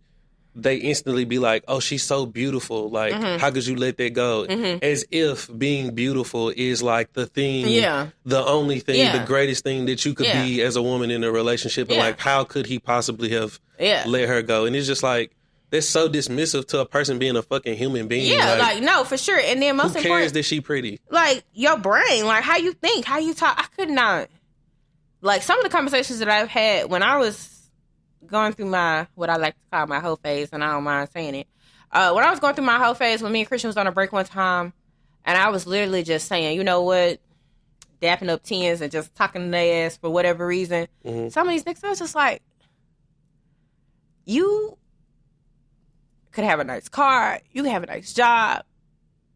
they instantly be like, oh, she's so beautiful. Like, how could you let that go? As if being beautiful is like the thing, the only thing, the greatest thing that you could be as a woman in a relationship. And like, how could he possibly have let her go? And it's just like, that's so dismissive to a person being a fucking human being.
Yeah, like no, for sure. And then most
important, who cares that she pretty?
Like, your brain, like how you think, how you talk. I could not. Like, some of the conversations that I've had when I was going through my, what I like to call my hoe phase, and I don't mind saying it. When I was going through my hoe phase, when me and Christian was on a break one time, and I was literally just saying, you know what, dapping up tens and just talking to their ass for whatever reason. Some of these niggas, I was just like, you could have a nice car, you could have a nice job,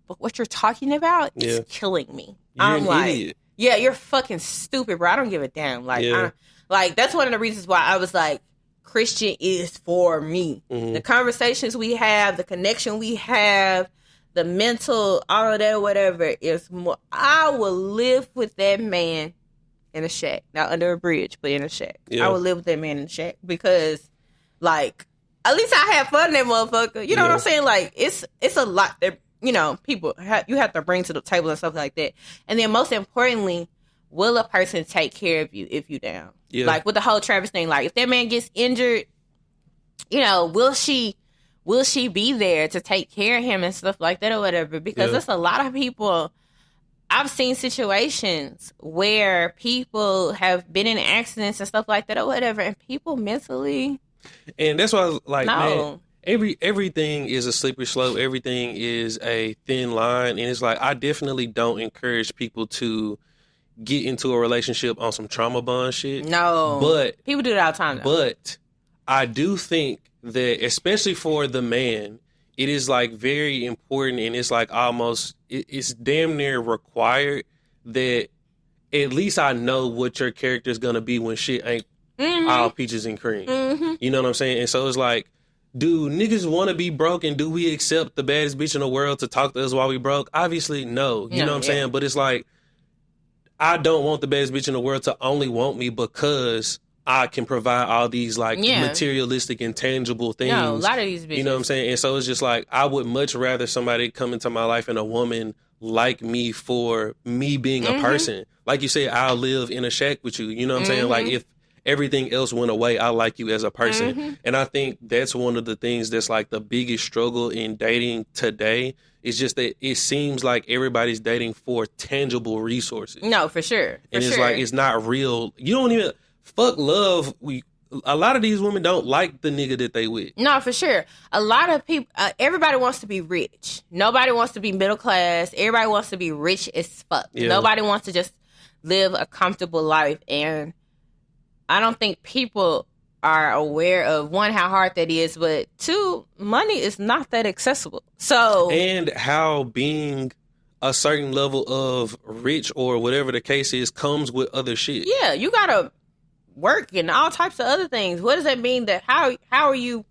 but what you're talking about is killing me.
You're an idiot.
Yeah, you're fucking stupid, bro. I don't give a damn. Like, that's one of the reasons why I was like, Christian is for me.
Mm-hmm.
The conversations we have, the connection we have, the mental, all of that, whatever, is more. I will live with that man in a shack. Not under a bridge, but in a shack.
Yeah.
I would live with that man in a shack because, like, at least I have fun in that motherfucker. You know what I'm saying? Like, it's a lot that, you know, people, you have to bring to the table and stuff like that. And then most importantly, will a person take care of you if you down?
Yeah.
Like, with the whole Travis thing, like, if that man gets injured, you know, will she be there to take care of him and stuff like that or whatever? Because there's a lot of people. I've seen situations where people have been in accidents and stuff like that or whatever, and people mentally.
And that's why I was like,
No.
man, everything is a slippery slope. Everything is a thin line. And it's like, I definitely don't encourage people to get into a relationship on some trauma bond shit.
No.
But
people do that all the time, though.
But I do think that, especially for the man, it is like very important, and it's like almost, it's damn near required that at least I know what your character is going to be when shit ain't all peaches and cream.
Mm-hmm.
You know what I'm saying? And so it's like, do niggas want to be broke, and do we accept the baddest bitch in the world to talk to us while we broke? Obviously, no. You know what I'm saying? But it's like, I don't want the baddest bitch in the world to only want me because I can provide all these like materialistic and tangible things.
No, a lot of these bitches.
You know what I'm saying? And so it's just like, I would much rather somebody come into my life and a woman like me for me being a person. Like you said, I'll live in a shack with you. You know what I'm saying? Like, if everything else went away, I like you as a person. And I think that's one of the things that's like the biggest struggle in dating today. It's just that it seems like everybody's dating for tangible resources.
No, for sure.
And it's like, it's not real. You don't even, fuck love. A lot of these women don't like the nigga that they with.
No, for sure. A lot of people, everybody wants to be rich. Nobody wants to be middle class. Everybody wants to be rich as fuck.
Yeah.
Nobody wants to just live a comfortable life. And I don't think people are aware of, one, how hard that is, but two, money is not that accessible. So,
and how being a certain level of rich or whatever the case is comes with other shit.
Yeah, you gotta work and all types of other things. What does that mean? That how are you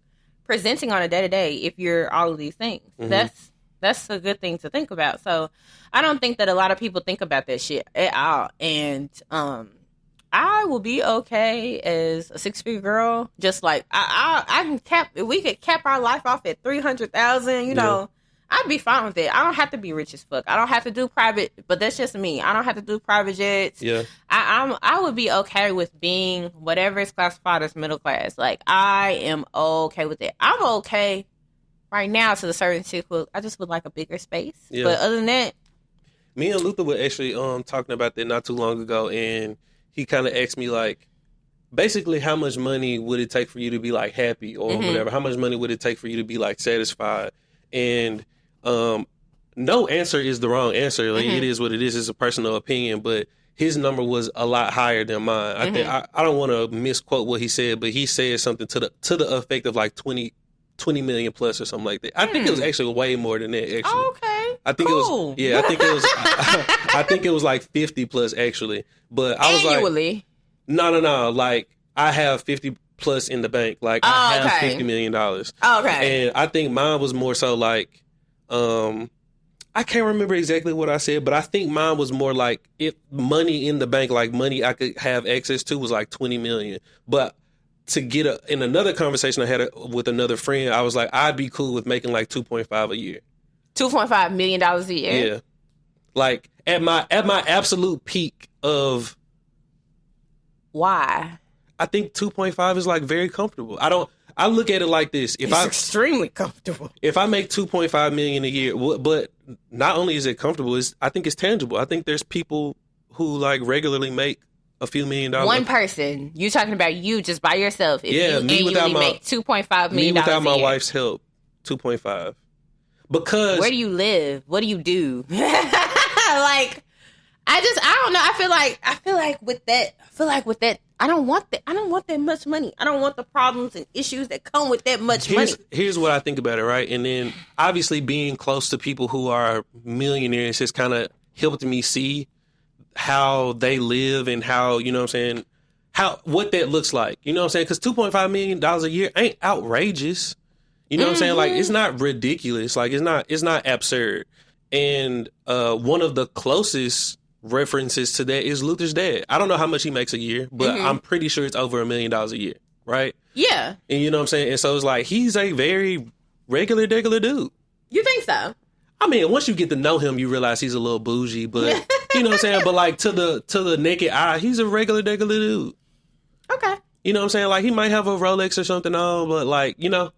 presenting on a day to day if you're all of these things? That's a good thing to think about. So I don't think that a lot of people think about that shit at all. And I will be okay as a 6-figure girl. Just like I can cap. If we could cap our life off at 300,000, you know, I'd be fine with it. I don't have to be rich as fuck. I don't have to do private, but that's just me. I don't have to do private jets.
Yeah.
I would be okay with being whatever is classified as middle class. Like, I am okay with it. I'm okay right now to the certain shit. I just would like a bigger space.
Yeah.
But other than that,
me and Luther were actually talking about that not too long ago, and he kind of asked me, like, basically, how much money would it take for you to be like happy or whatever? How much money would it take for you to be like satisfied? And no answer is the wrong answer. Like, it is what it is. It's a personal opinion, but his number was a lot higher than mine. I think I don't want to misquote what he said, but he said something to the effect of like 20 million plus or something like that. I think it was actually way more than that. Actually,
okay,
I think
cool.
it was. Yeah, I think it was. I think it was like 50 plus actually. But I was
annually.
Like, no. Like, I have 50 plus in the bank. Like, I have $50 million.
Okay.
And I think mine was more so like, I can't remember exactly what I said, but I think mine was more like, if money in the bank, like money I could have access to, was like 20 million. But to get in another conversation I had with another friend, I was like, I'd be cool with making like 2.5 a year.
$2.5 million a year.
Yeah. Like, at my absolute peak of,
why?
I think 2.5 is like very comfortable. I look at it like this.
It's extremely comfortable.
If I make 2.5 million a year, but not only is it comfortable, I think it's tangible. I think there's people who like regularly make a few $1 million.
One person. You talking about you just by yourself. If you
me without
make $2.5 million
me without
a
my
year.
wife's help, 2.5. Because
where do you live? What do you do? Like, I don't know. I feel like with that, I don't want that. I don't want that much money. I don't want the problems and issues that come with that much money.
Here's what I think about it, right? And then obviously being close to people who are millionaires has kind of helped me see how they live and how, you know what I'm saying, what that looks like. You know what I'm saying? Because $2.5 million a year ain't outrageous. You know what I'm saying? Like, it's not ridiculous. Like, it's not absurd. And one of the closest references to that is Luther's dad. I don't know how much he makes a year, but I'm pretty sure it's over $1 million a year, right?
Yeah.
And you know what I'm saying? And so it's like, he's a very regular dude.
You think so?
I mean, once you get to know him, you realize he's a little bougie, but you know what I'm saying? But like, to the naked eye, he's a regular dude.
Okay.
You know what I'm saying? Like, he might have a Rolex or something on, but like, you know,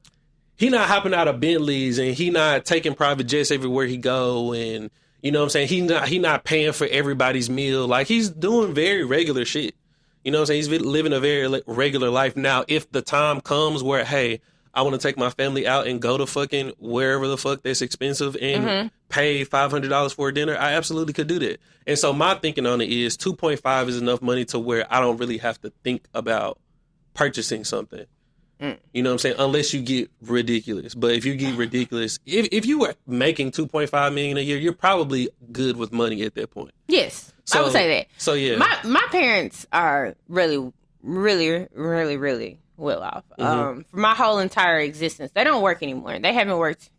he not hopping out of Bentleys and he not taking private jets everywhere he go, and you know what I'm saying? He not paying for everybody's meal. Like, he's doing very regular shit. You know what I'm saying? He's living a very regular life. Now, if the time comes where, hey, I want to take my family out and go to fucking wherever the fuck that's expensive and pay $500 for a dinner, I absolutely could do that. And so my thinking on it is 2.5 is enough money to where I don't really have to think about purchasing something. You know what I'm saying? Unless you get ridiculous. But if you get ridiculous, if you were making $2.5 million a year, you're probably good with money at that point.
Yes,
So,
I would say that.
So yeah,
my parents are really, really, really, really well off. For my whole entire existence, they don't work anymore. They haven't worked.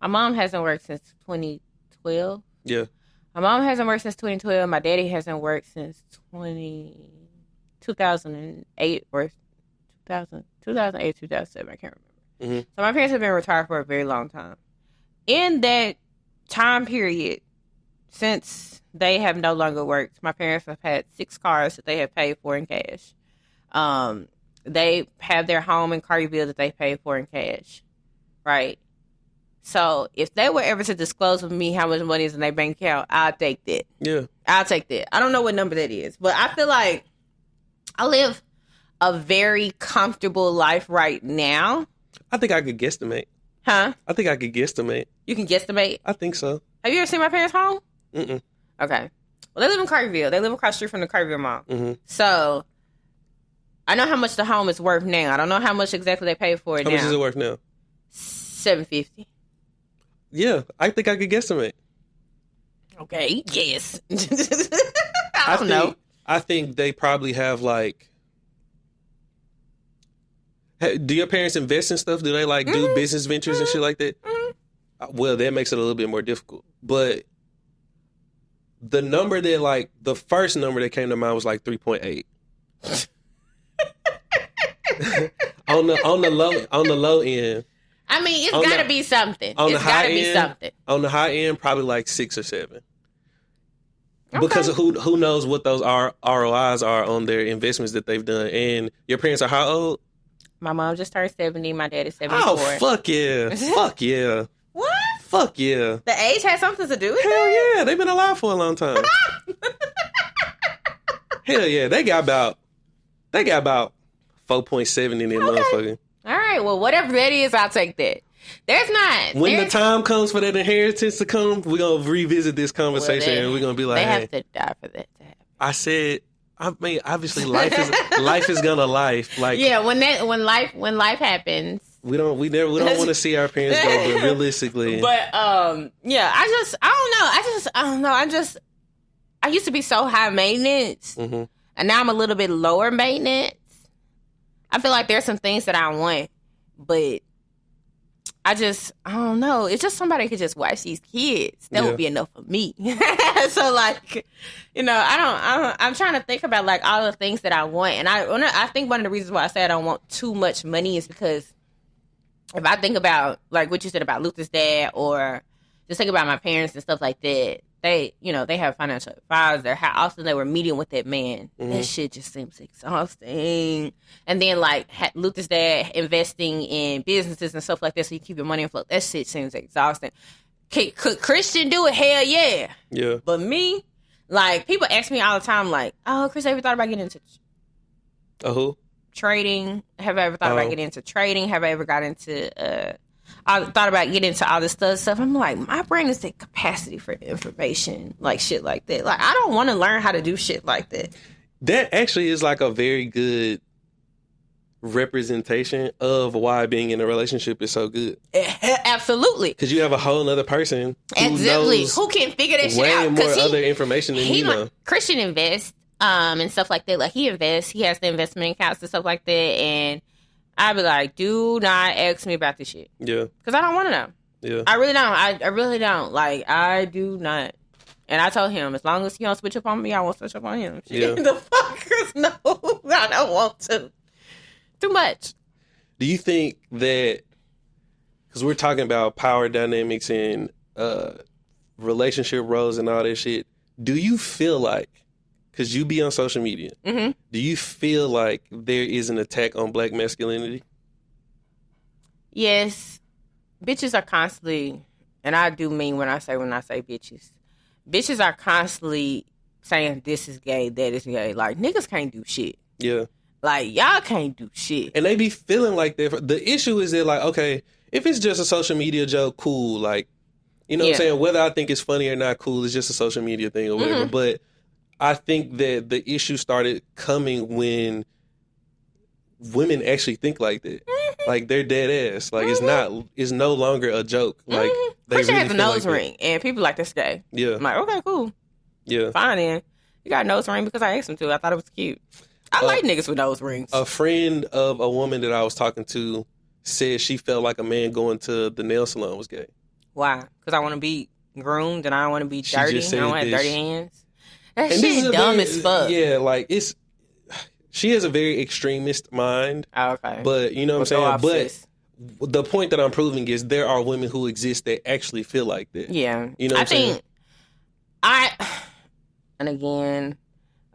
My mom hasn't worked since 2012.
Yeah.
My mom hasn't worked since 2012. My daddy hasn't worked since 2008 or 2008, 2007. I can't remember. So my parents have been retired for a very long time. In that time period, since they have no longer worked, my parents have had 6 cars that they have paid for in cash. They have their home in Carterville that they pay for in cash, right? So if they were ever to disclose with me how much money is in their bank account, I'll take that.
Yeah.
I'll take that. I don't know what number that is, but I feel like I live a very comfortable life right now.
I think I could guesstimate.
Huh?
I think I could guesstimate.
You can guesstimate?
I think so.
Have you ever seen my parents' home?
Mm-mm.
Okay. Well, they live in Carterville. They live across the street from the Carterville Mall. So I know how much the home is worth now. I don't know how much exactly they paid for it
How
now.
much is it worth now?
$750.
Yeah, I think I could guesstimate.
Okay. Yes. I don't know.
I think they probably have like. Do your parents invest in stuff? Do they like do business ventures and shit like that? Well, that makes it a little bit more difficult. But the number that like the first number that came to mind was like 3.8. on the low end.
I mean, it's got to be something. It's got to be something.
On the high end, probably like 6 or 7.
Okay.
Because of who knows what those ROIs are on their investments that they've done. And your parents are how old?
My mom just turned 70. My dad is 74.
Oh, fuck yeah. Fuck yeah.
What?
Fuck yeah.
The age has something to do with it?
Hell yeah. They've been alive for a long time. Hell yeah. They got about 4.7 in their motherfucker.
All right. Well, whatever that is, I'll take that.
When the time comes for that inheritance to come, we're going to revisit this conversation and we're going to be like,
they
hey.
have to die for that to happen.
I said, I mean, obviously life is gonna life. Like,
yeah, when life happens,
we don't want to see our parents go, but realistically.
But yeah, I don't know. I used to be so high maintenance, and now I'm a little bit lower maintenance. I feel like there's some things that I want, but I don't know. It's just somebody could just watch these kids. That would be enough for me. So like, you know, I'm trying to think about like all the things that I want. And I think one of the reasons why I say I don't want too much money is because if I think about like what you said about Luther's dad or just think about my parents and stuff like that, they have financial advisor, how often they were meeting with that man. That shit just seems exhausting. And then like Luther's dad investing in businesses and stuff like that so you keep your money in flow. That shit seems exhausting. Could Kristen do it? Hell yeah.
Yeah.
But me, like people ask me all the time like, oh, Chris, have you thought about getting into trading? Have I ever thought about getting into trading? Have I ever got into I thought about getting into all this stuff. I'm like, my brain is the capacity for information, like shit like that. Like, I don't want to learn how to do shit like that.
That actually is like a very good representation of why being in a relationship is so good.
Absolutely.
Because you have a whole other person
who can figure that shit out.
Way more other information than you know.
Christian invests. and stuff like that. Like, he invests. He has the investment accounts and stuff like that. And I'd be like, do not ask me about this shit.
Yeah.
Because I don't want to know.
Yeah.
I really don't. I really don't. Like, I do not. And I told him, as long as he don't switch up on me, I won't switch up on him.
Yeah.
The fuckers, no, I don't want to. Too much.
Do you think that, because we're talking about power dynamics and relationship roles and all that shit, do you feel like, because you be on social media,
Mm-hmm.
do you feel like there is an attack on black masculinity?
Yes. Bitches are constantly, and I do mean when I say bitches. Bitches are constantly saying this is gay, that is gay. Like, niggas can't do shit.
Yeah.
Like, y'all can't do shit.
And they be feeling like that. The issue is that, like, okay, if it's just a social media joke, cool. Like, you know what I'm saying? Whether I think it's funny or not, cool. It's just a social media thing or whatever.
Mm-hmm.
But I think that the issue started coming when women actually think like that.
Mm-hmm.
Like, they're dead ass. Like, it's no longer a joke. Like, they
Christian
really
has a
feel
nose
like
ring, and people like this gay.
Yeah.
I'm like, okay, cool.
Yeah.
Fine then. You got a nose ring because I asked him to. I thought it was cute. I like niggas with nose rings.
A friend of a woman that I was talking to said she felt like a man going to the nail salon was gay.
Why? Because I want to be groomed and I don't want to be
She
dirty.
just
I don't
said
have
this.
dirty hands. That
And this
shit
is
dumb as fuck.
Yeah, like, she has a very extremist mind.
Oh, okay.
But, you know what I'm
We'll go
saying?
off, sis.
But the point that I'm proving is there are women who exist that actually feel like that.
Yeah.
You know what I'm saying?
And again,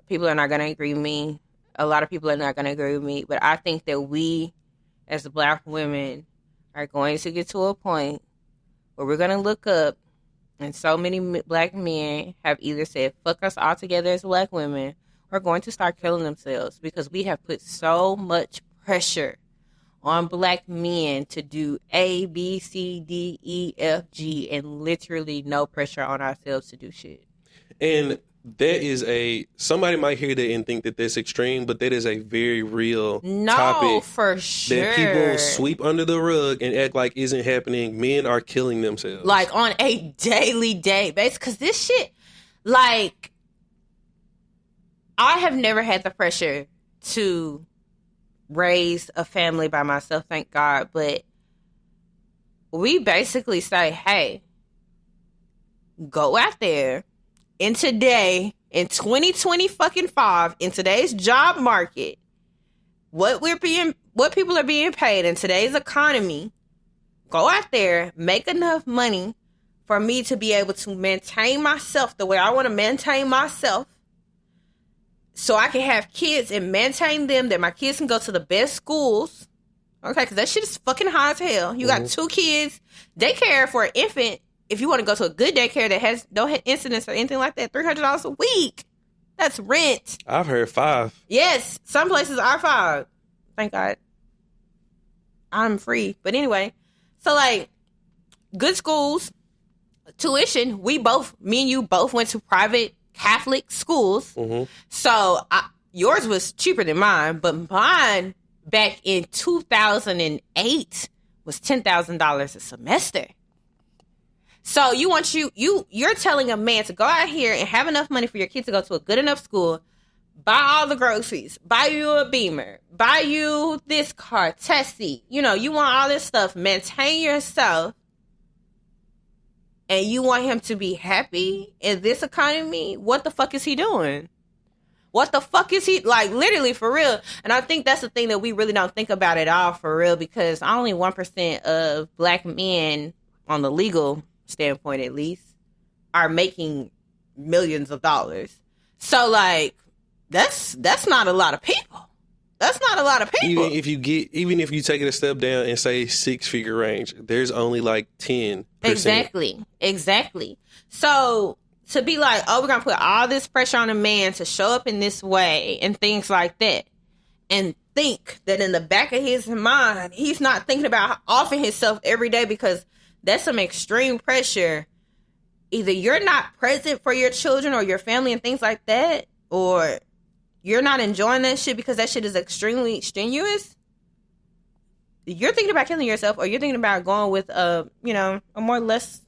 people are not going to agree with me. A lot of people are not going to agree with me. But I think that we, as black women, are going to get to a point where we're going to look up, and so many black men have either said, fuck us all together as black women, or going to start killing themselves because we have put so much pressure on black men to do A, B, C, D, E, F, G, and literally no pressure on ourselves to do shit.
And that is somebody might hear that and think that that's extreme, but that is a very real topic
for sure.
that people sweep under the rug and act like isn't happening. Men are killing themselves.
Like, on a daily basis. Because this shit, like, I have never had the pressure to raise a family by myself, thank God. But we basically say, hey, go out there. And today, in 2025, in today's job market, what people are being paid in today's economy, go out there, make enough money for me to be able to maintain myself the way I want to maintain myself, so I can have kids and maintain them, that my kids can go to the best schools. Okay, because that shit is fucking high as hell. You got 2 kids, daycare for an infant. If you want to go to a good daycare that has no incidents or anything like that, $300 a week. That's rent.
I've heard 5.
Yes, some places are 5. Thank God. I'm free. But anyway, so, like, good schools, tuition. Me and you both went to private Catholic schools.
Mm-hmm.
So yours was cheaper than mine, but mine back in 2008 was $10,000 a semester. So you're telling a man to go out here and have enough money for your kids to go to a good enough school, buy all the groceries, buy you a Beamer, buy you this car, Tessie. You know, you want all this stuff, maintain yourself, and you want him to be happy in this economy. What the fuck is he doing? What the fuck is he, like, literally, for real? And I think that's the thing that we really don't think about at all, for real, because only 1% of black men, on the legal standpoint at least, are making millions of dollars. So, like, that's not a lot of people. That's not a lot of people.
Even if you take it a step down and say 6-figure range, there's only like 10%.
Exactly. So to be like, oh, we're gonna put all this pressure on a man to show up in this way and things like that, and think that in the back of his mind he's not thinking about offing himself every day, because that's some extreme pressure. Either you're not present for your children or your family and things like that, or you're not enjoying that shit because that shit is extremely strenuous. You're thinking about killing yourself, or you're thinking about going with a more or less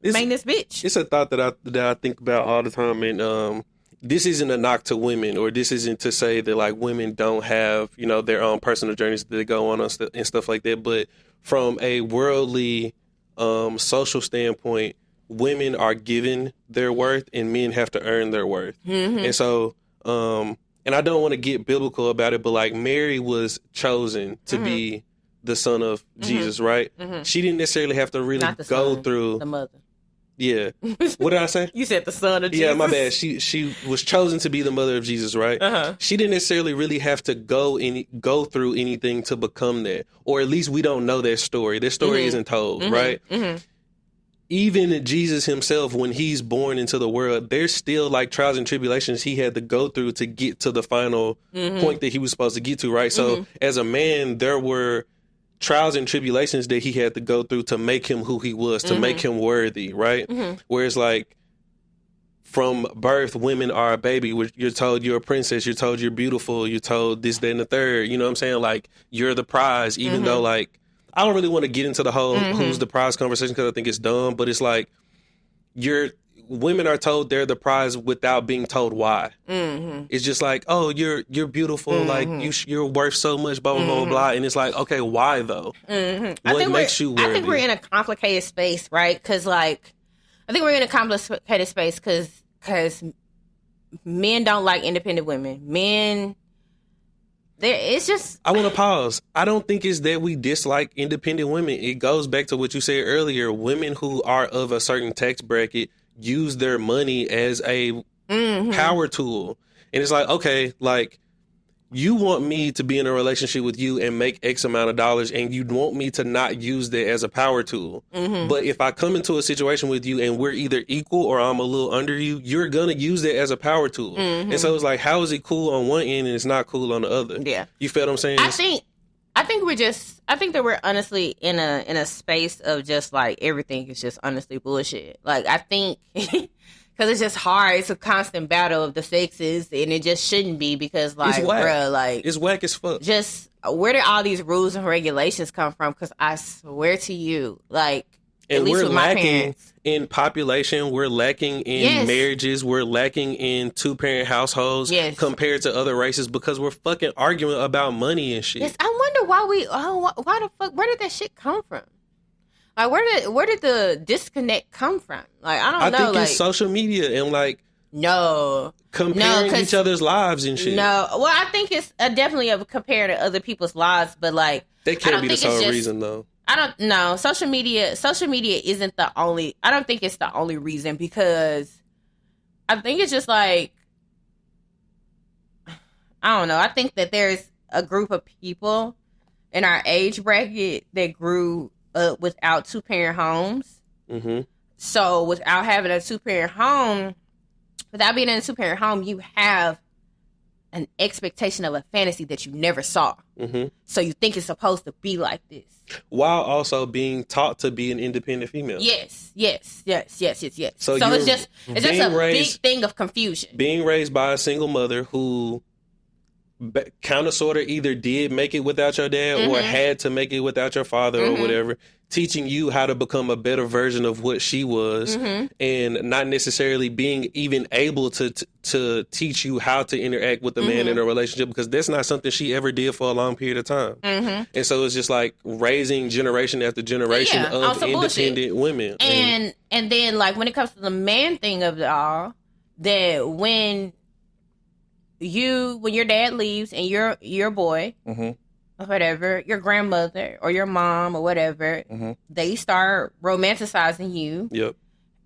maintenance bitch.
It's a thought that I think about all the time, and this isn't a knock to women, or this isn't to say that like women don't have, you know, their own personal journeys that they go on and stuff like that. But from a worldly, social standpoint, women are given their worth and men have to earn their worth. And so, and I don't want to get biblical about it, but like Mary was chosen to be the son of Jesus, right? She didn't necessarily have to really
Not the
go
son,
through.
the mother.
Yeah. What did I say?
You said the son of Jesus.
Yeah, my bad. She was chosen to be the mother of Jesus, right? She didn't necessarily really have to go through anything to become that, or at least we don't know that story. Their story isn't told, right? Even Jesus himself, when he's born into the world, there's still like trials and tribulations he had to go through to get to the final point that he was supposed to get to, right? So as a man, there were trials and tribulations that he had to go through to make him who he was, to make him worthy, right? Whereas like from birth, women are a baby. You're told you're a princess. You're told you're beautiful. You're told this, that, and the third. You know what I'm saying? Like you're the prize, even though like, I don't really want to get into the whole who's the prize conversation because I think it's dumb, but it's like women are told they're the prize without being told why. It's just like, oh, you're beautiful, like you're worth so much, blah blah blah blah, and it's like, okay, why though? What makes you worthy?
I think we're in a complicated space, right? Because like, I think we're in a complicated space because men don't like independent women. Men. It's just...
I want to pause. I don't think it's that we dislike independent women. It goes back to what you said earlier. Women who are of a certain tax bracket use their money as a power tool. And it's like, okay, like you want me to be in a relationship with you and make X amount of dollars, and you want me to not use that as a power tool. But if I come into a situation with you and we're either equal or I'm a little under you, you're going to use that as a power tool. And so it's like, how is it cool on one end and it's not cool on the other? Yeah. You feel what I'm saying?
I think that we're honestly in a space of just like everything is just honestly bullshit. Like I think because it's just hard. It's a constant battle of the sexes, and it just shouldn't be because, like, bruh, like...
It's whack as fuck.
Just, where did all these rules and regulations come from? Because I swear to you, like, at least with my parents...
in population, we're lacking in marriages, we're lacking in two-parent households compared to other races because we're fucking arguing about money and shit.
Yes, I wonder why the fuck, where did that shit come from? Like, where did the disconnect come from? Like, I don't know.
I think it's social media and like comparing each other's lives and shit.
No, well, I think it's definitely compared to other people's lives, but like
that can't be the sole reason though.
I don't know. Social media isn't the only. I don't think it's the only reason because I think it's just like I don't know. I think that there's a group of people in our age bracket that grew up without two-parent homes. So without having a two-parent home, without being in a two-parent home, you have an expectation of a fantasy that you never saw. So you think it's supposed to be like this.
While also being taught to be an independent female.
Yes. So it's just a big thing of confusion.
Being raised by a single mother who kind of sort of either did make it without your dad or had to make it without your father or whatever, teaching you how to become a better version of what she was and not necessarily being even able to teach you how to interact with the man in a relationship because that's not something she ever did for a long period of time. And so it's just like raising generation after generation of independent women.
And then like when it comes to the man thing of it all, that when your dad leaves and you're a boy or whatever, your grandmother or your mom or whatever, they start romanticizing you.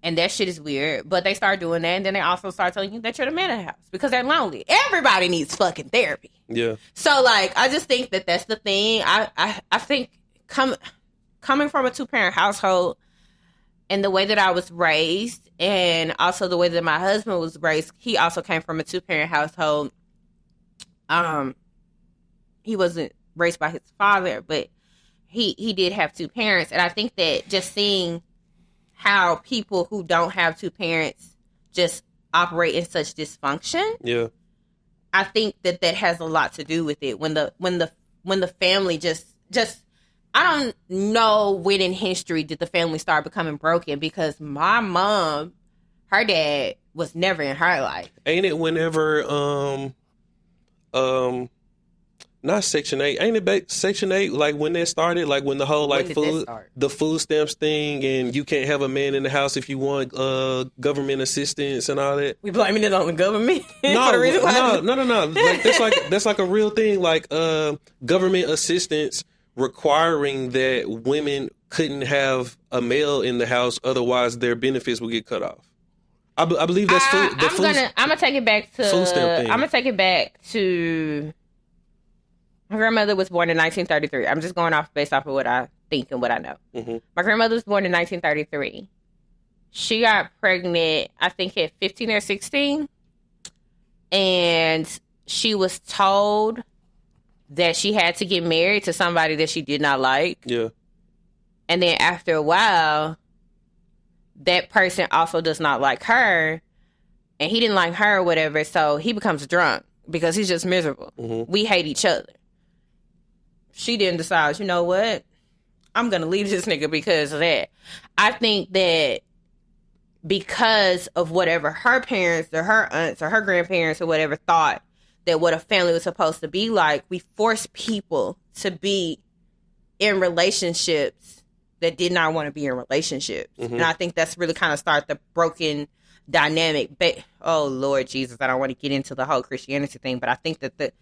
And that shit is weird. But they start doing that, and then they also start telling you that you're the man of the house because they're lonely. Everybody needs fucking therapy. So like, I just think that that's the thing. I think coming from a two-parent household and the way that I was raised, and also the way that my husband was raised, he also came from a two-parent household. He wasn't raised by his father, but he did have two parents. And I think that just seeing how people who don't have two parents just operate in such dysfunction, I think that has a lot to do with it. When the family just I don't know when in history did the family start becoming broken, because my mom, her dad was never in her life.
Ain't it whenever not Section 8. Ain't it Section 8, like when that started, like when the whole like the food stamps thing, and you can't have a man in the house if you want government assistance and all that.
We blaming it on the government?
No,
for the reason why?
no. That's like a real thing, like government assistance requiring that women couldn't have a male in the house, otherwise their benefits would get cut off. I believe that's food.
I'm gonna take it back to
food stamp thing.
I'm gonna take it back to. My grandmother was born in 1933. I'm just going based off of what I think and what I know. Mm-hmm. My grandmother was born in 1933. She got pregnant, I think, at 15 or 16. And she was told that she had to get married to somebody that she did not like.
Yeah.
And then after a while, that person also does not like her. And he didn't like her or whatever. So he becomes drunk because he's just miserable. Mm-hmm. We hate each other. She didn't decide, you know what? I'm going to leave this nigga because of that. I think that because of whatever her parents or her aunts or her grandparents or whatever thought that what a family was supposed to be like, we force people to be in relationships that did not want to be in relationships. Mm-hmm. And I think that's really kind of start the broken dynamic. But, oh, Lord Jesus, I don't want to get into the whole Christianity thing, but I think that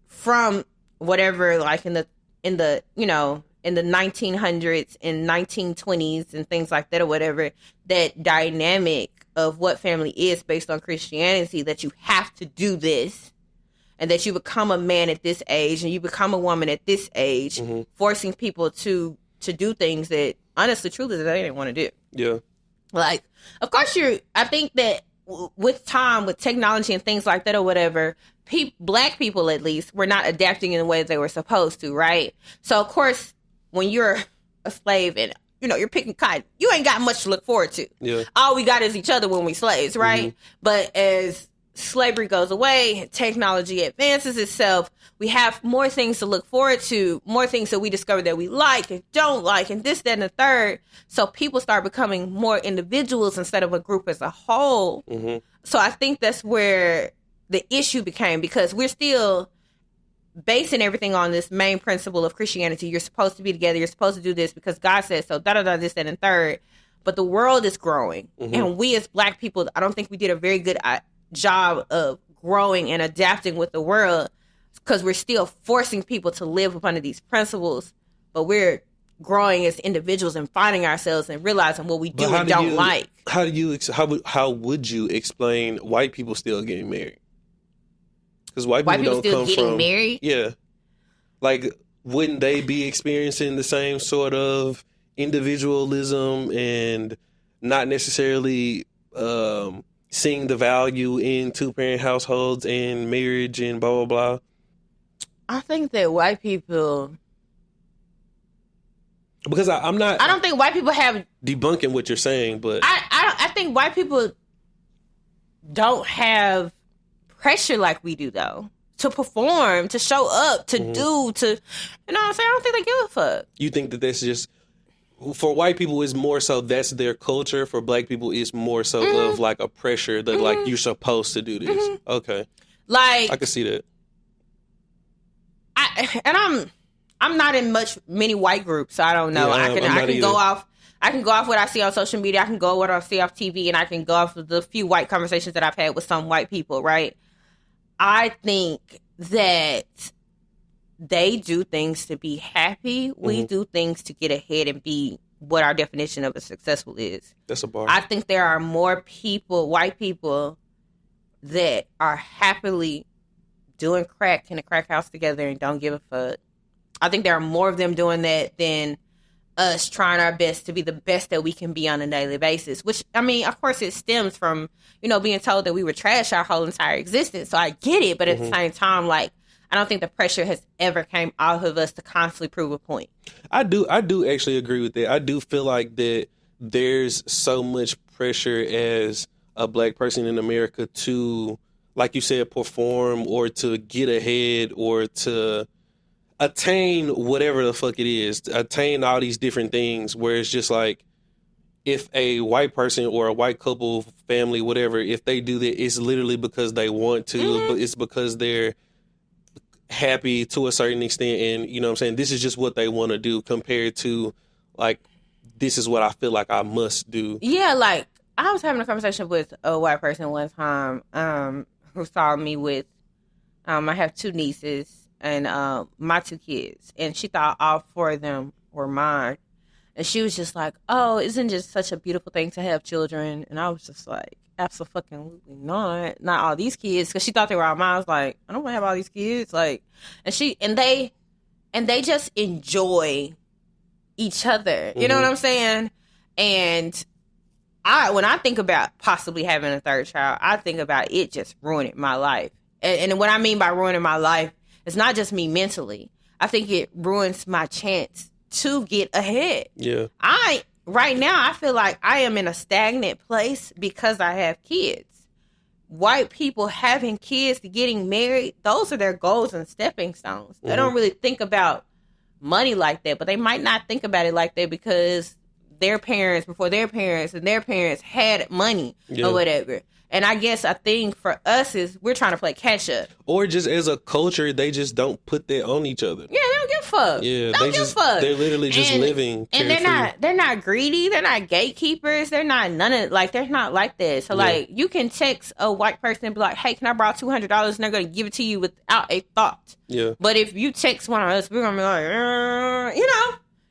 from whatever, like in the 1900s and 1920s and things like that or whatever, that dynamic of what family is based on Christianity, that you have to do this and that you become a man at this age and you become a woman at this age, mm-hmm. forcing people to do things that honestly, truly, they didn't want to do.
Yeah.
Like, of course I think that with time, with technology and things like that or whatever, black people, at least, were not adapting in the way they were supposed to, right? So, of course, when you're a slave and, you're picking cotton, you ain't got much to look forward to.
Yeah.
All we got is each other when we slaves, right? Mm-hmm. But as slavery goes away, technology advances itself, we have more things to look forward to, more things that we discover that we like and don't like, and this, that, and the third. So people start becoming more individuals instead of a group as a whole. Mm-hmm. So I think that's where the issue became, because we're still basing everything on this main principle of Christianity. You're supposed to be together. You're supposed to do this because God says so, da-da-da, this, that, and third. But the world is growing. Mm-hmm. And we as black people, I don't think we did a very good job of growing and adapting with the world, because we're still forcing people to live up under these principles. But we're growing as individuals and finding ourselves and realizing what we do and don't like.
How would you explain white people still getting married? Because white people don't
still
come
getting
from
married.
Yeah, like wouldn't they be experiencing the same sort of individualism and not necessarily seeing the value in two-parent households and marriage and blah blah blah?
I think that white people,
because I'm not.
I don't think white people have
debunking what you're saying, but
I think white people don't have pressure like we do, though, to perform, to show up, to mm-hmm. do, to, you know what I'm saying? I don't think they give a fuck.
You think that that's just, for white people, is more so that's their culture. For black people, it's more so mm-hmm. of like a pressure that mm-hmm. like you're supposed to do this. Mm-hmm. Okay,
like
I can see that.
I'm not in many white groups, so I don't know.
Yeah,
I can go off. I can go off what I see on social media. I can go what I see off TV, and I can go off of the few white conversations that I've had with some white people. Right? I think that they do things to be happy. Mm-hmm. We do things to get ahead and be what our definition of a successful is.
That's a bar.
I think there are more people, white people, that are happily doing crack in a crack house together and don't give a fuck. I think there are more of them doing that than us trying our best to be the best that we can be on a daily basis. Which, I mean, of course, it stems from, being told that we were trash our whole entire existence. So I get it. But at mm-hmm. the same time, like, I don't think the pressure has ever came out of us to constantly prove a point.
I do actually agree with that. I do feel like that there's so much pressure as a black person in America to, like you said, perform or to get ahead or to attain whatever the fuck it is, to attain all these different things, where it's just like if a white person or a white couple, family, whatever, if they do that, it's literally because they want to, but it's because they're happy to a certain extent, and you know what I'm saying, this is just what they want to do compared to like, this is what I feel like I must do.
Yeah, like I was having a conversation with a white person one time who saw me with I have 2 nieces and my 2 kids, and she thought all 4 of them were mine. And she was just like, oh, isn't it just such a beautiful thing to have children? And I was just like, absolutely not. Not all these kids. Because she thought they were all mine. I was like, I don't want to have all these kids. Like, and they just enjoy each other. You know what I'm saying? And when I think about possibly having a 3rd child, I think about it just ruining my life. And what I mean by ruining my life, it's not just me mentally. I think it ruins my chance to get ahead.
Yeah.
Right now, I feel like I am in a stagnant place because I have kids. White people having kids, getting married, those are their goals and stepping stones. They don't really think about money like that, but they might not think about it like that because their parents, before their parents and their parents had money or whatever. And I guess a thing for us is we're trying to play catch up.
Or just as a culture, they just don't put that on each other.
Yeah, they don't give a fuck.
Yeah,
they don't give a fuck.
They're literally just living.
And they're not greedy. They're not gatekeepers. They're not they're not like that. So like you can text a white person and be like, hey, can I borrow $200? And they're gonna give it to you without a thought.
Yeah.
But if you text one of us, we're gonna be like,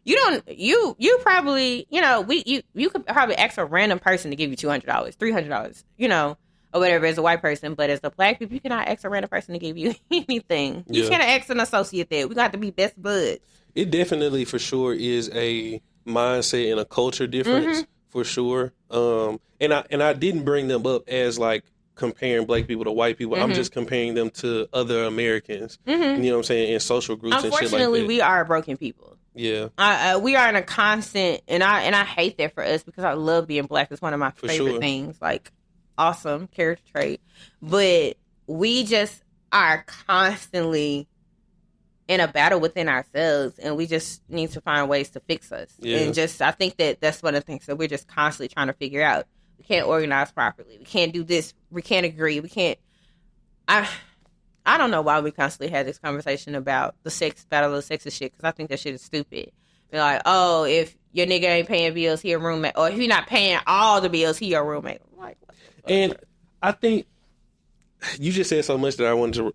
you probably, you could probably ask a random person to give you $200, $300, or whatever as a white person. But as a black people, you cannot ask a random person to give you anything. You can't ask an associate that. We got to be best buds.
It definitely, for sure, is a mindset and a culture difference, for sure. And I didn't bring them up as like comparing black people to white people. I'm just comparing them to other Americans. You know what I'm saying? In social groups and shit like that.
Unfortunately, we are broken people.
Yeah.
We are in a constant, and I hate that for us because I love being black. It's one of my favorite things. Like, awesome character trait. But we just are constantly in a battle within ourselves, and we just need to find ways to fix us.
Yeah.
And I think that's one of the things that we're just constantly trying to figure out. We can't organize properly. We can't do this. We can't agree. We can't. I don't know why we constantly have this conversation about the battle of the sexes shit, because I think that shit is stupid. They're like, oh, if your nigga ain't paying bills, he a roommate. Or if you're not paying all the bills, he your roommate. I'm like, what the fuck?
And I think you just said so much that I want to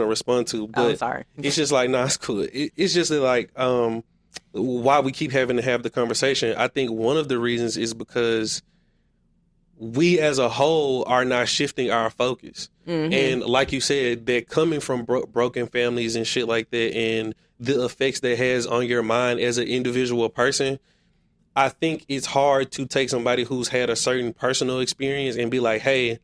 respond to, but
I'm sorry.
It's just like, nah, it's cool. It's just like why we keep having to have the conversation. I think one of the reasons is because we as a whole are not shifting our focus. And like you said, that coming from broken families and shit like that, and the effects that has on your mind as an individual person, I think it's hard to take somebody who's had a certain personal experience and be like, hey,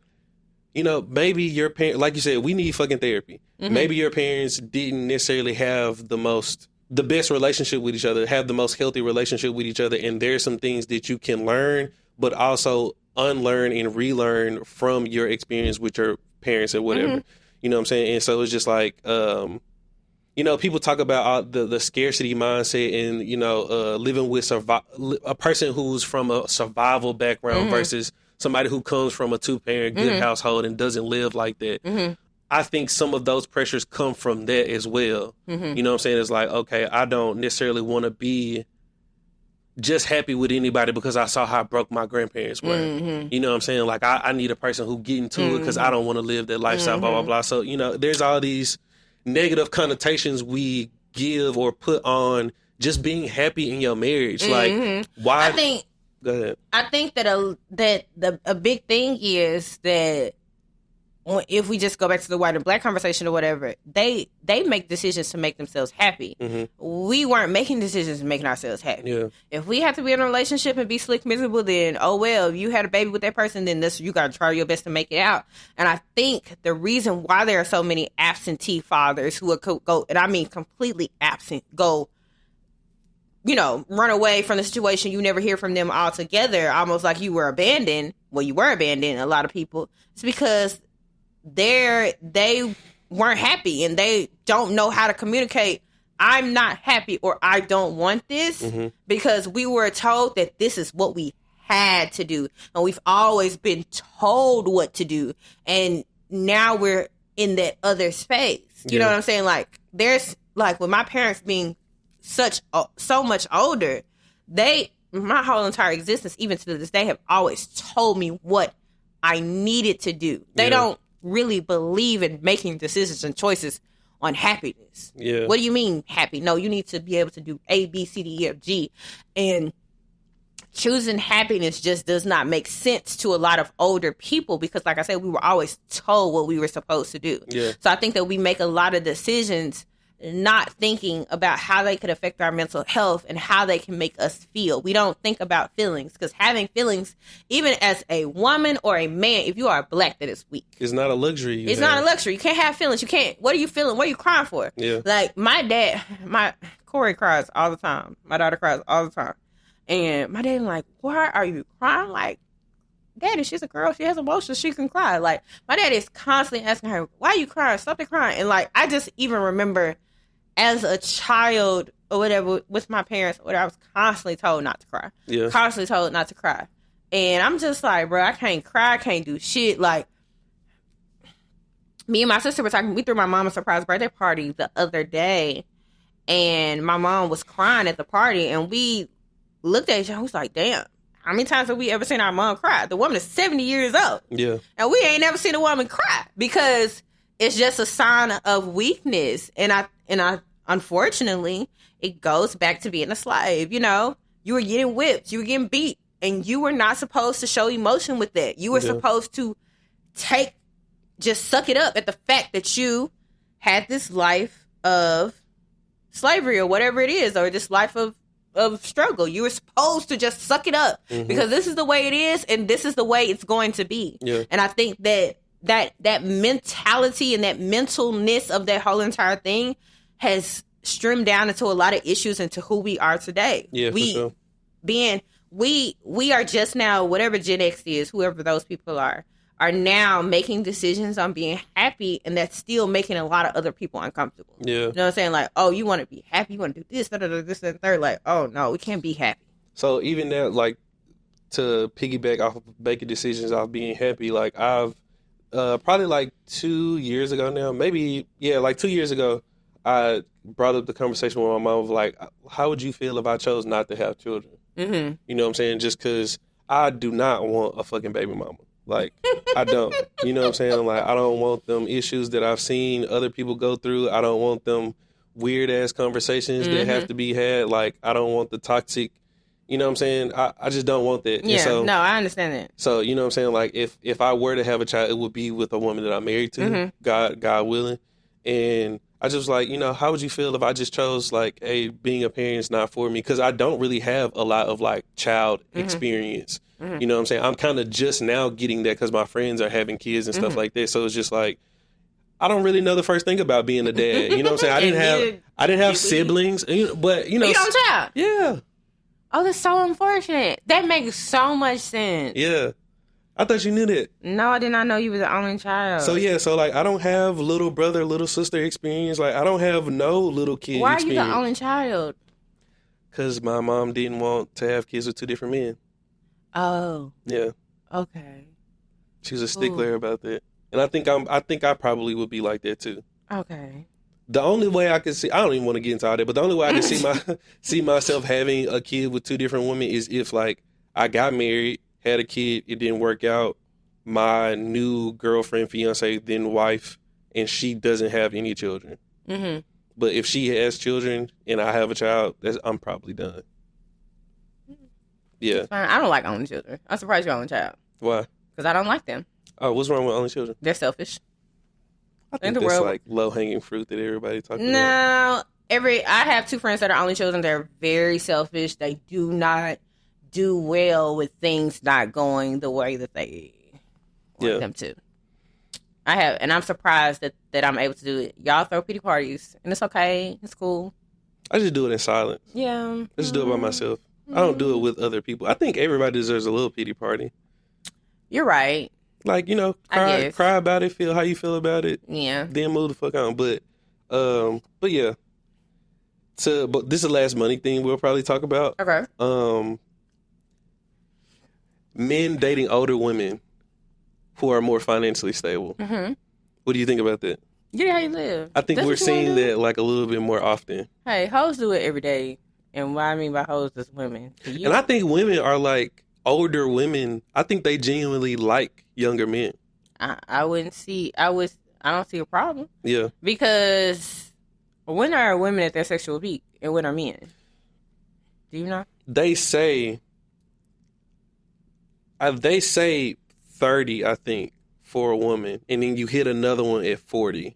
maybe your parents, like you said, we need fucking therapy. Maybe your parents didn't necessarily have the best relationship with each other, have the most healthy relationship with each other. And there's some things that you can learn, but also unlearn and relearn from your experience with your parents or whatever. You know what I'm saying? And so it's just like, people talk about the scarcity mindset and, living with a person who's from a survival background versus somebody who comes from a 2-parent good household and doesn't live like that. I think some of those pressures come from that as well. You know what I'm saying? It's like, okay, I don't necessarily want to be just happy with anybody because I saw how broke my grandparents were. You know what I'm saying? Like, I need a person who get into it because I don't want to live that lifestyle, blah, blah, blah. So, there's all these negative connotations we give or put on just being happy in your marriage. Like, why? Go ahead.
I think that a big thing is that if we just go back to the white and black conversation or whatever, they make decisions to make themselves happy. We weren't making decisions and making ourselves happy.
Yeah.
If we have to be in a relationship and be slick miserable, then oh well. If you had a baby with that person, then you got to try your best to make it out. And I think the reason why there are so many absentee fathers who would go, and I mean completely absent, go, run away from the situation. You never hear from them altogether, almost like you were abandoned. Well, you were abandoned, a lot of people. It's because they weren't happy and they don't know how to communicate. I'm not happy or I don't want this because we were told that this is what we had to do, and we've always been told what to do, and now we're in that other space. You know what I'm saying? Like, there's like with my parents being so much older, my whole entire existence, even to this day, have always told me what I needed to do. They don't really believe in making decisions and choices on happiness.
Yeah.
What do you mean happy? No, you need to be able to do A, B, C, D, E, F, G. And choosing happiness just does not make sense to a lot of older people because, like I said, we were always told what we were supposed to do.
Yeah.
So I think that we make a lot of decisions not thinking about how they could affect our mental health and how they can make us feel. We don't think about feelings because having feelings, even as a woman or a man, if you are black, that is weak.
It's not a luxury.
It's not a luxury. You can't have feelings. You can't. What are you feeling? What are you crying for?
Yeah.
Like my dad, Corey cries all the time. My daughter cries all the time. And my dad like, why are you crying? Like, Daddy, she's a girl. She has emotions. She can cry. Like, my dad is constantly asking her, why are you crying? Stop the crying. And like, I just even remember as a child or whatever with my parents, I was constantly told not to cry.
Yeah.
Constantly told not to cry. And I'm just like, bro, I can't cry. I can't do shit. Like, me and my sister were talking. We threw my mom a surprise birthday party the other day. And my mom was crying at the party. And we looked at each other. I was like, damn, how many times have we ever seen our mom cry? The woman is 70 years old.
Yeah.
And we ain't never seen a woman cry because it's just a sign of weakness. And I unfortunately, it goes back to being a slave. You know, you were getting whipped, you were getting beat, and you were not supposed to show emotion with that. You were supposed to just suck it up at the fact that you had this life of slavery or whatever it is, or this life of struggle. You were supposed to just suck it up because this is the way it is and this is the way it's going to be.
Yeah.
And I think that mentality and that mentalness of that whole entire thing has streamed down into a lot of issues into who we are today.
Yeah, for sure.
We are just now, whatever Gen X is, whoever those people are now making decisions on being happy, and that's still making a lot of other people uncomfortable.
Yeah.
You know what I'm saying? Like, oh, you want to be happy, you want to do this, this, and third. Like, oh, no, we can't be happy.
So even now, like, to piggyback off of making decisions off being happy, like, I've probably like 2 years ago now, like 2 years ago, I brought up the conversation with my mom of like, how would you feel if I chose not to have children? Mm-hmm. You know what I'm saying? Just because I do not want a fucking baby mama. Like, I don't. You know what I'm saying? Like, I don't want them issues that I've seen other people go through. I don't want them weird-ass conversations that have to be had. Like, I don't want the toxic, you know what I'm saying? I just don't want that.
Yeah,
so,
no, I understand that.
So, you know what I'm saying? Like, if I were to have a child, it would be with a woman that I'm married to, God willing. And I just was like, you know, how would you feel if I just chose, like, hey, being a parent is not for me? Because I don't really have a lot of, like, child experience. You know what I'm saying? I'm kind of just now getting that because my friends are having kids and stuff like that. So it's just like, I don't really know the first thing about being a dad. You know what I'm saying? I didn't have siblings, but, you know.
You don't child?
Yeah.
Oh, that's so unfortunate. That makes so much sense.
Yeah. I thought you knew that.
No, I did not know you were the only child.
So, yeah. So, like, I don't have little brother, little sister experience. Like, I don't have no little kid
Why
experience.
are you the only child?
Because my mom didn't want to have kids with two different men.
Oh.
Yeah.
Okay.
She was a stickler about that. And I think I probably would be like that, too.
Okay.
The only way I can see, I don't even want to get into all that, but the only way I can see myself having a kid with two different women is if, like, I got married, had a kid, it didn't work out, my new girlfriend, fiance, then wife, and she doesn't have any children. Mm-hmm. But if she has children and I have a child, I'm probably done. Yeah.
Fine. I don't like only children. I'm surprised you're only child.
Why?
Because I don't like them.
Oh, what's wrong with only children?
They're selfish.
I think that's like low-hanging fruit that everybody talks about.
No. I have two friends that are only children. They're very selfish. They do not do well with things not going the way that they want them to. And I'm surprised that I'm able to do it. Y'all throw pity parties, and it's okay. It's cool.
I just do it in silence.
Yeah.
I just do it by myself. I don't do it with other people. I think everybody deserves a little pity party.
You're right.
Like, you know, cry about it, feel how you feel about it.
Yeah.
Then move the fuck on. But yeah. But this is the last money thing we'll probably talk about.
Okay.
men dating older women who are more financially stable.
Mm-hmm.
What do you think about that?
Get how you live.
I think
That's
we're
what you wanna
seeing
do.
that like a little bit more often.
Hey, hoes do it every day. And what I mean by hoes is women.
And I think women are like older women. I think they genuinely like younger men.
I don't see a problem.
Yeah.
Because when are women at their sexual peak and when are men? Do you know?
They say 30, I think, for a woman, and then you hit another one at 40.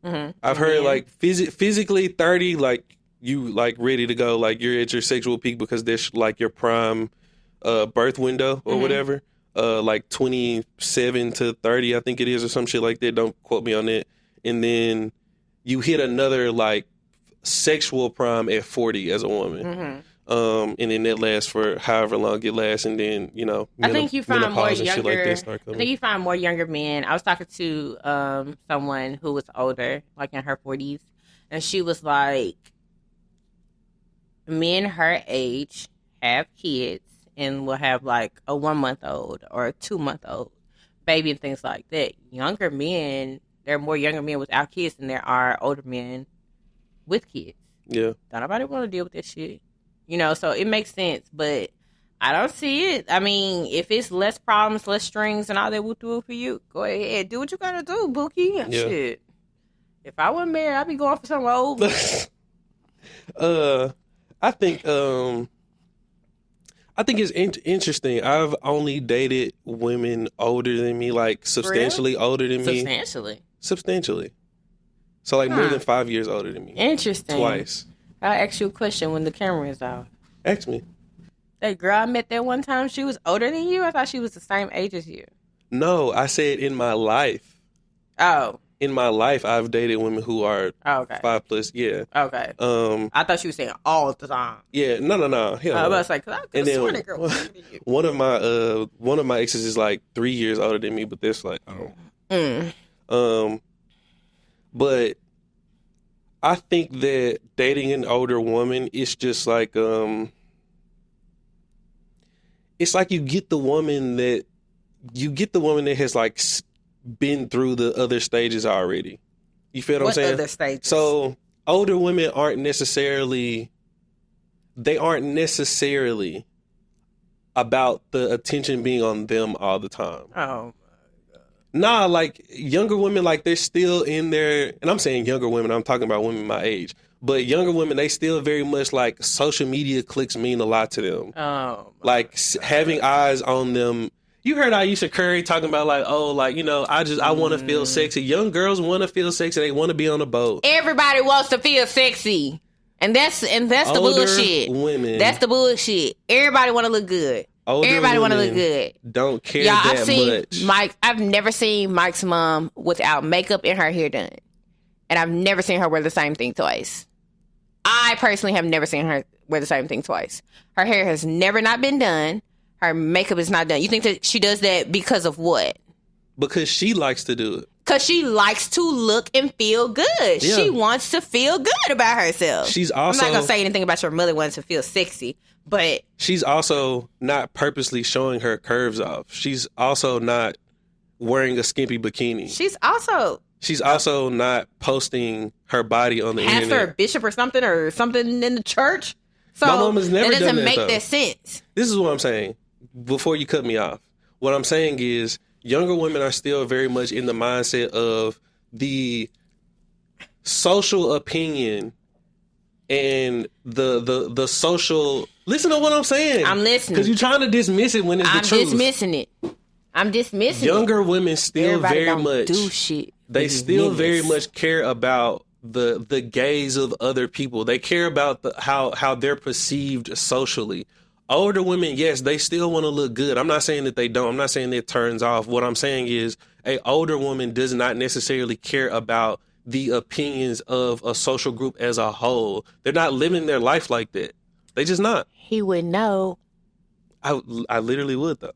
Mm-hmm.
I've heard like physically 30, like you like ready to go, like you're at your sexual peak because that's like your prime birth window or whatever. Like 27 to 30, I think it is, or some shit like that. Don't quote me on that. And then you hit another like sexual prime at 40 as a woman.
Mm-hmm.
And then that lasts for however long it lasts, and then
I think you find more
menopause and shit
younger.
like that start
I
coming.
think you find more younger men. I was talking to someone who was older, like in her 40s, and she was like, men her age have kids and will have like a 1-month-old or a 2-month-old baby and things like that. Younger men, there are more younger men without kids than there are older men with kids.
Yeah.
Don't nobody want to deal with this shit. So it makes sense, but I don't see it. I mean, if it's less problems, less strings, and all that will do it for you, go ahead. Do what you gotta do, Bookie.
Yeah.
Shit. If I wasn't married, I'd be going for some old.
I think it's interesting. I've only dated women older than me, like substantially older than me. Substantially. So like more than 5 years older than me.
Interesting.
Twice.
I'll ask you a question when the camera is off.
Ask me.
That girl I met that one time, she was older than you? I thought she was the same age as you.
No, I said in my life.
Oh.
In my life, I've dated women who are 5+. Yeah.
Okay. I thought she was saying all the time.
Yeah. No. Hell no.
I was like, cause I could have sworn that girl was older than you.
one of my exes is like 3 years older than me, but that's like but I think that dating an older woman is just like it's like you get the woman that has like been through the other stages already. You feel what I'm saying?
What other stages?
So older women aren't necessarily about the attention being on them all the time.
Oh.
Nah, like younger women, like they're still in there, and I'm saying younger women, I'm talking about women my age, but younger women, they still very much like social media clicks mean a lot to them.
Oh.
Like having eyes on them. You heard Aisha Curry talking about like, oh, like, I want to feel sexy. Young girls want to feel sexy. They want to be on a boat.
Everybody wants to feel sexy. And that's the
Older
bullshit.
Women.
That's the bullshit. Everybody want to look good. Everybody want to look good.
Don't care much.
I've never seen Mike's mom without makeup and her hair done. And I've never seen her wear the same thing twice. I personally have never seen her wear the same thing twice. Her hair has never not been done. Her makeup is not done. You think that she does that because of what?
Because she likes to do it.
Because she likes to look and feel good.
Yeah.
She wants to feel good about herself.
She's also...
I'm not going to say anything about your mother wanting to feel sexy, but...
She's also not purposely showing her curves off. She's also not wearing a skimpy bikini.
She's also
not posting her body on the internet.
Pastor or bishop or something in the church. So
my mom has never
that doesn't
done that,
make
though.
that sense.
This is what I'm saying. Before you cut me off, what I'm saying is younger women are still very much in the mindset of the social opinion and the social. Listen to what I'm saying.
I'm listening.
Because you're trying to dismiss it when it's the truth.
I'm dismissing it.
Younger women still
Everybody
very
don't
much
do shit.
They still very much care about the gaze of other people. They care about how they're perceived socially. Older women, yes, they still want to look good. I'm not saying that they don't. I'm not saying that it turns off. What I'm saying is a older woman does not necessarily care about the opinions of a social group as a whole. They're not living their life like that. They just not.
He would know.
I literally would, though.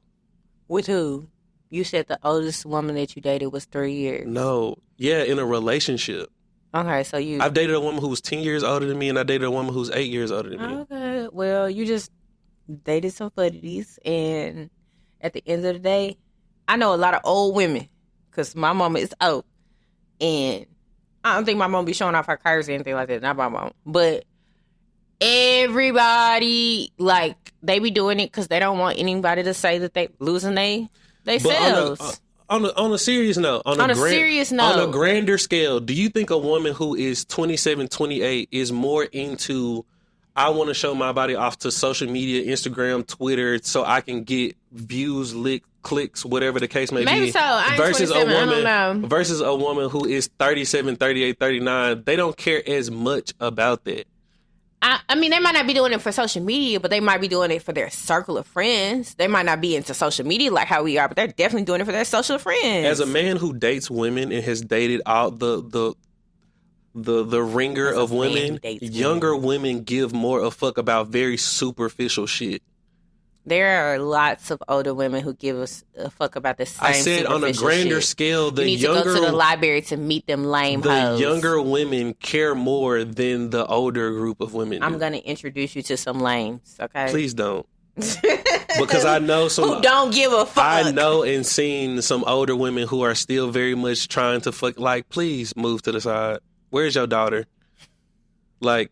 With who? You said the oldest woman that you dated was 3 years.
No. Yeah, in a relationship.
Okay, so you...
I've dated a woman who was 10 years older than me, and I dated a woman who's 8 years older than me.
Okay, well, you just dated some fuddies, and at the end of the day, I know a lot of old women because my mama is old, and I don't think my mom be showing off her cars or anything like that. Not my mom, but everybody, like, they be doing it because they don't want anybody to say that they losing they selves.
On a serious note, on a grander scale, do you think a woman who is 27, 28 is more into, I want to show my body off to social media, Instagram, Twitter, so I can get views, clicks, whatever the case may
Maybe
be,
so. I ain't
versus
27,
a woman,
I don't know.
versus a woman who is 37, 38, 39, they don't care as much about that.
I mean, they might not be doing it for social media, but they might be doing it for their circle of friends. They might not be into social media like how we are, but they're definitely doing it for their social friends.
As a man who dates women and has dated all the ringer of women, younger women give more a fuck about very superficial shit.
There are lots of older women who give us a fuck about the same.
I said on a grander scale,
you need to go to the library to meet them lame hoes.
The younger women care more than the older group of women.
I'm going to introduce you to some lames, okay?
Please don't. Because I know some
who don't give a fuck.
I know and seen some older women who are still very much trying to fuck. Like, please move to the side. Where's your daughter? Like,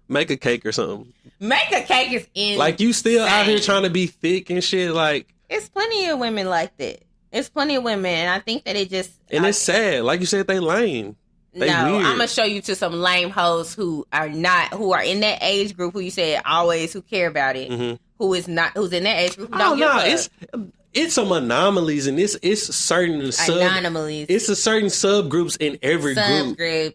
make a cake or something.
Make a cake is insane.
Like, you still out here trying to be thick and shit. Like,
it's plenty of women like that. It's plenty of women, and I think that it just...
And it's sad. Like you said, they lame. They weird.
I'm going to show you to some lame hoes who are in that age group, who you said always, who care about it, who's in that age group, who don't give a fuck.
It's some anomalies, and it's certain
anomalies.
It's a certain subgroups in every group.
Subgroups.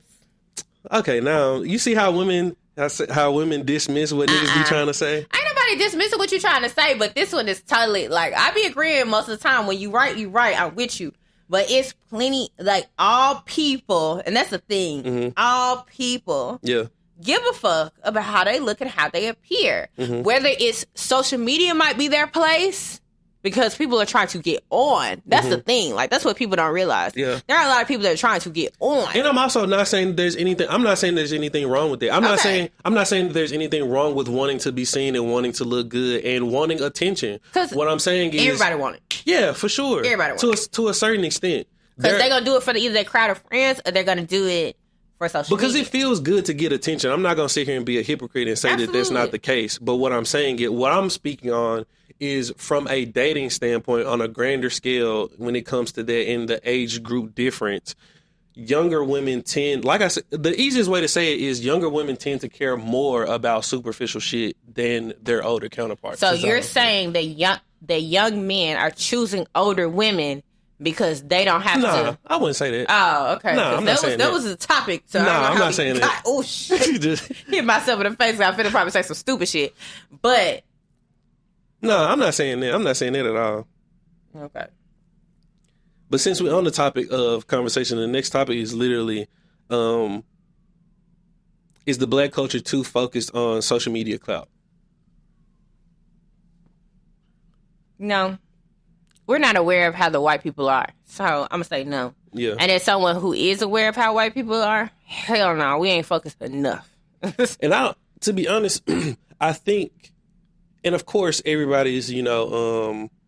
Okay, now you see how women dismiss what niggas be trying to say.
Ain't nobody dismissing what you trying to say, but this one is totally like, I be agreeing most of the time. When you right, I'm with you. But it's plenty, like, all people, and that's the thing. All people, give a fuck about how they look and how they appear. Whether it's social media might be their place. Because people are trying to get on. That's the thing. Like, that's what people don't realize. Yeah. There are a lot of people that are trying to get on.
And I'm also not saying there's anything wrong with it. I'm not saying that there's anything wrong with wanting to be seen and wanting to look good and wanting attention. What I'm saying is,
everybody want it.
Yeah, for sure.
Everybody want it.
To a certain extent.
Because they're going to do it for either their crowd of friends, or they're going to do it for social media.
Because it feels good to get attention. I'm not going to sit here and be a hypocrite and say that that's not the case. But what I'm speaking on is from a dating standpoint, on a grander scale, when it comes to that in the age group difference, younger women tend, like I said, the easiest way to say it is younger women tend to care more about superficial shit than their older counterparts.
So you're saying that young men are choosing older women because they don't have to?
I wouldn't say that.
Oh, okay.
I'm not saying that.
That was a topic. So
I'm not saying that.
Oh, shit. Hit myself in the face. I'm finna probably say some stupid shit. But...
No, I'm not saying that. I'm not saying that at all.
Okay.
But since we're on the topic of conversation, the next topic is literally, is the black culture too focused on social media clout?
No. We're not aware of how the white people are. So I'm going to say no.
Yeah.
And as someone who is aware of how white people are, hell no, we ain't focused enough.
And to be honest, I think... And of course, everybody's,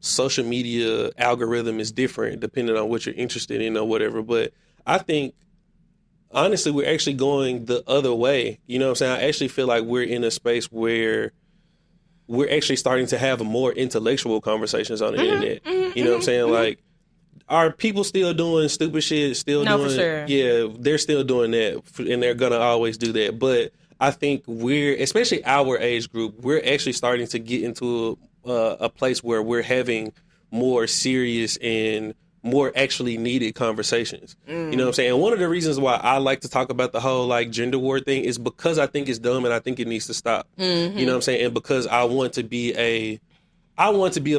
social media algorithm is different depending on what you're interested in or whatever. But I think, honestly, we're actually going the other way. You know what I'm saying? I actually feel like we're in a space where we're actually starting to have more intellectual conversations on the internet. You know what I'm saying? Like, are people still doing stupid shit?
For sure.
Yeah, they're still doing that, and they're going to always do that. But I think especially our age group, we're actually starting to get into a place where we're having more serious and more actually needed conversations. You know what I'm saying? And one of the reasons why I like to talk about the whole like gender war thing is because I think it's dumb and I think it needs to stop. You know what I'm saying? And because I want to be a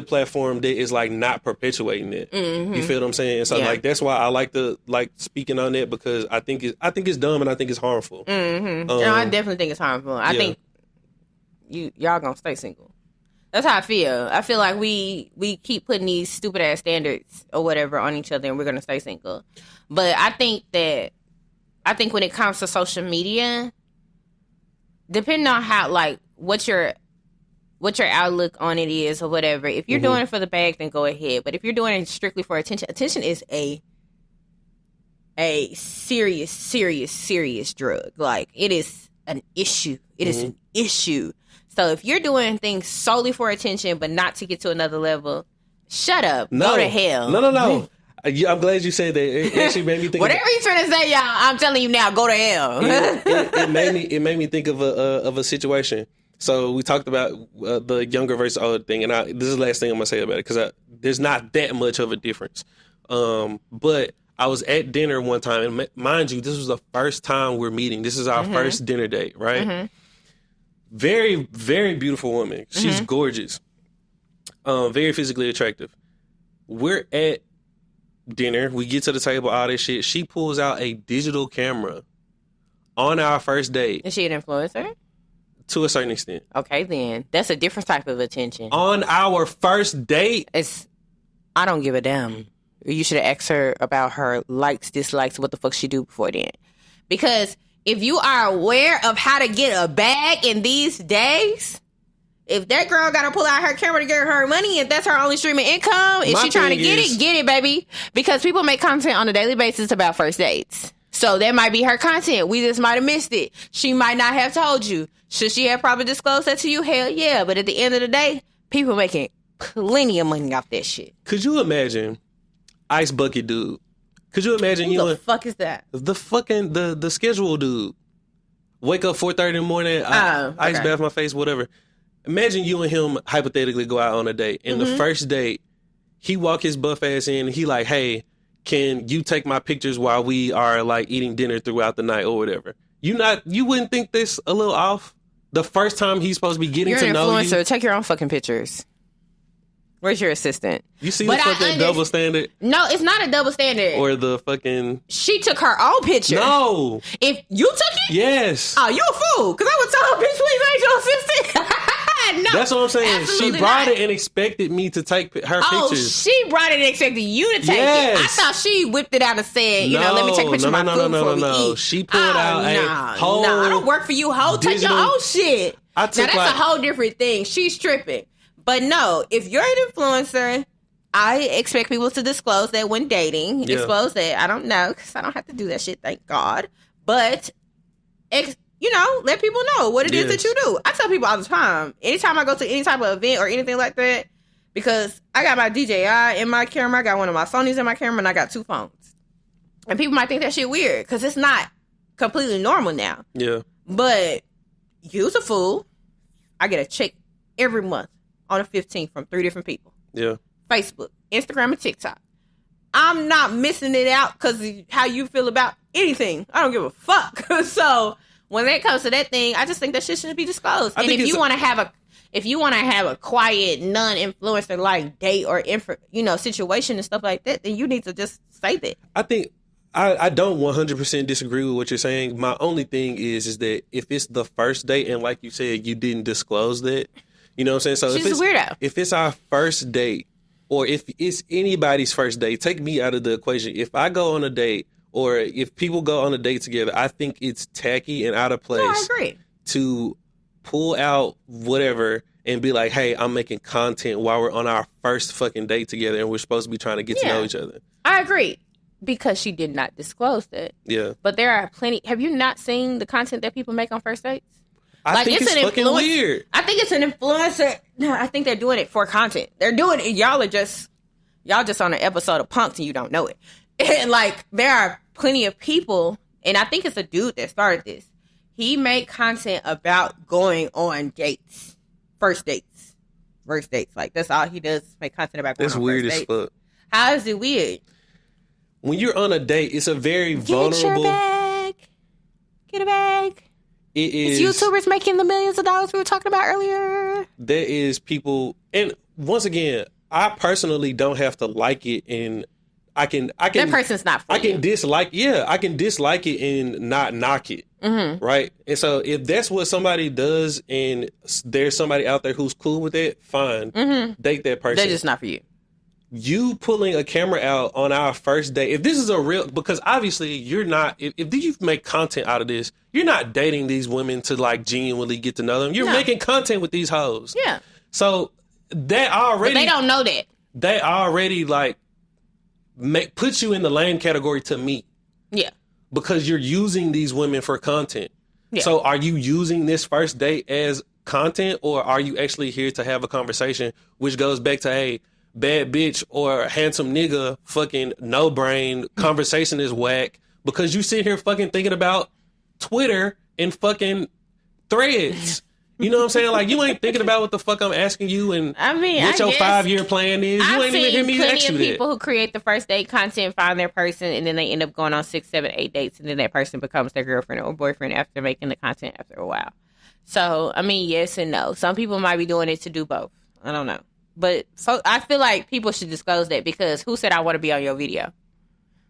platform that is like not perpetuating it. You feel what I'm saying? So like that's why I like to like speaking on that, because I think it's dumb and I think it's harmful.
No, I definitely think it's harmful. I think y'all gonna stay single. That's how I feel. I feel like we keep putting these stupid ass standards or whatever on each other, and we're gonna stay single. But I think when it comes to social media, depending on how like what your what your outlook on it is or whatever. If you're doing it for the bag, then go ahead. But if you're doing it strictly for attention is a serious drug. Like, it is an issue. It is an issue. So if you're doing things solely for attention but not to get to another level, shut up. Go to hell.
No. I'm glad you said that. It actually made me think.
Whatever you're trying to say, y'all, I'm telling you now, go to hell.
It made me think of a situation. So we talked about the younger versus older thing, and this is the last thing I'm gonna say about it because there's not that much of a difference. But I was at dinner one time, and mind you, this was the first time we're meeting. This is our first dinner date, right? Very, very beautiful woman. She's gorgeous, very physically attractive. We're at dinner. We get to the table, all this shit. She pulls out a digital camera on our first date.
Is she an influencer?
To a certain extent.
Okay, then. That's a different type of attention.
On our first date?
I don't give a damn. You should have asked her about her likes, dislikes, what the fuck she do before then. Because if you are aware of how to get a bag in these days, if that girl got to pull out her camera to get her money, if that's her only stream of income, if she trying to get it, baby. Because people make content on a daily basis about first dates. So that might be her content. We just might have missed it. She might not have told you. Should she have probably disclosed that to you? Hell yeah. But at the end of the day, people making plenty of money off that shit.
Could you imagine Ice Bucket Dude? Could you imagine
Who the fuck is that?
The fucking, the schedule dude. Wake up 4:30 in the morning, ice bath my face, whatever. Imagine you and him hypothetically go out on a date. And the first date, he walk his buff ass in and he like, hey, can you take my pictures while we are like eating dinner throughout the night or whatever? You wouldn't think this a little off? The first time he's supposed to be getting to know you.
You're an influencer. Take your own fucking pictures. Where's your assistant?
You see the fucking double standard?
No, it's not a double standard.
Or the fucking...
She took her own picture.
No.
If you took it?
Yes.
Oh, you a fool. Because I would tell her, bitch, please ain't your assistant. No.
That's what I'm saying. She brought it and expected me to take her pictures.
She brought it and expected you to take it. I thought she whipped it out and said, let me take a picture of my food before we eat.
She pulled out a whole...
No, I don't work for you, hoe. Take your own shit. Now, that's a whole different thing. She's tripping. But no, if you're an influencer, I expect people to disclose that when dating. Yeah. Disclose that. I don't know, because I don't have to do that shit, thank God. But, let people know what it is that you do. I tell people all the time, anytime I go to any type of event or anything like that, because I got my DJI in my camera, I got one of my Sonys in my camera, and I got 2 phones. And people might think that shit weird, because it's not completely normal now.
Yeah.
But, you's a fool. I get a check every month on the 15th from 3 different people.
Yeah.
Facebook, Instagram, and TikTok. I'm not missing it out because how you feel about anything. I don't give a fuck. So when it comes to that thing, I just think that shit should be disclosed. And if you want to have a quiet, non-influencer like date or situation and stuff like that, then you need to just say that.
I think I don't 100% disagree with what you're saying. My only thing is that if it's the first date and like you said, you didn't disclose that, you know what I'm saying? So
she's a weirdo.
If it's our first date or if it's anybody's first date, take me out of the equation. If I go on a date or if people go on a date together, I think it's tacky and out of place.
No, I agree.
To pull out whatever and be like, hey, I'm making content while we're on our first fucking date together and we're supposed to be trying to get to know each other.
I agree. Because she did not disclose that.
Yeah.
But there are plenty. Have you not seen the content that people make on first dates?
I think it's fucking weird.
I think it's an influencer. No, I think they're doing it for content. They're doing it. Y'all just on an episode of Punk'd and you don't know it. And there are plenty of people, and I think it's a dude that started this. He made content about going on dates, first dates. That's all he does. Make content about going on
weird
first
as
dates.
fuck.
How is it weird?
When you're on a date, it's a very vulnerable.
Get your bag. Get a bag.
It is.
It's YouTubers making the millions of dollars we were talking about earlier.
There is people, and once again, I personally don't have to like it, and I can. That
person's not for you.
I can dislike it and not knock it, right? And so if that's what somebody does, and there's somebody out there who's cool with it, fine, date that person.
They're just not for you.
You pulling a camera out on our first date, if this is a real, because obviously you're not, if you make content out of this, you're not dating these women to genuinely get to know them. You're making content with these hoes.
Yeah.
So that already,
But they don't know that.
They already like put you in the lame category to me.
Yeah.
Because you're using these women for content.
Yeah.
So are you using this first date as content, or are you actually here to have a conversation, which goes back to, hey, bad bitch or handsome nigga, fucking no brain, conversation is whack because you sit here fucking thinking about Twitter and fucking threads. You know what I'm saying? Like, you ain't thinking about what the fuck I'm asking you and what your 5-year plan is. You ain't even hear me ask you that.
I've seen people who create the first date content, find their person, and then they end up going on 6, 7, 8 dates, and then that person becomes their girlfriend or boyfriend after making the content after a while. So, I mean, yes and no. Some people might be doing it to do both. I don't know. But I feel like people should disclose that, because who said I want to be on your video?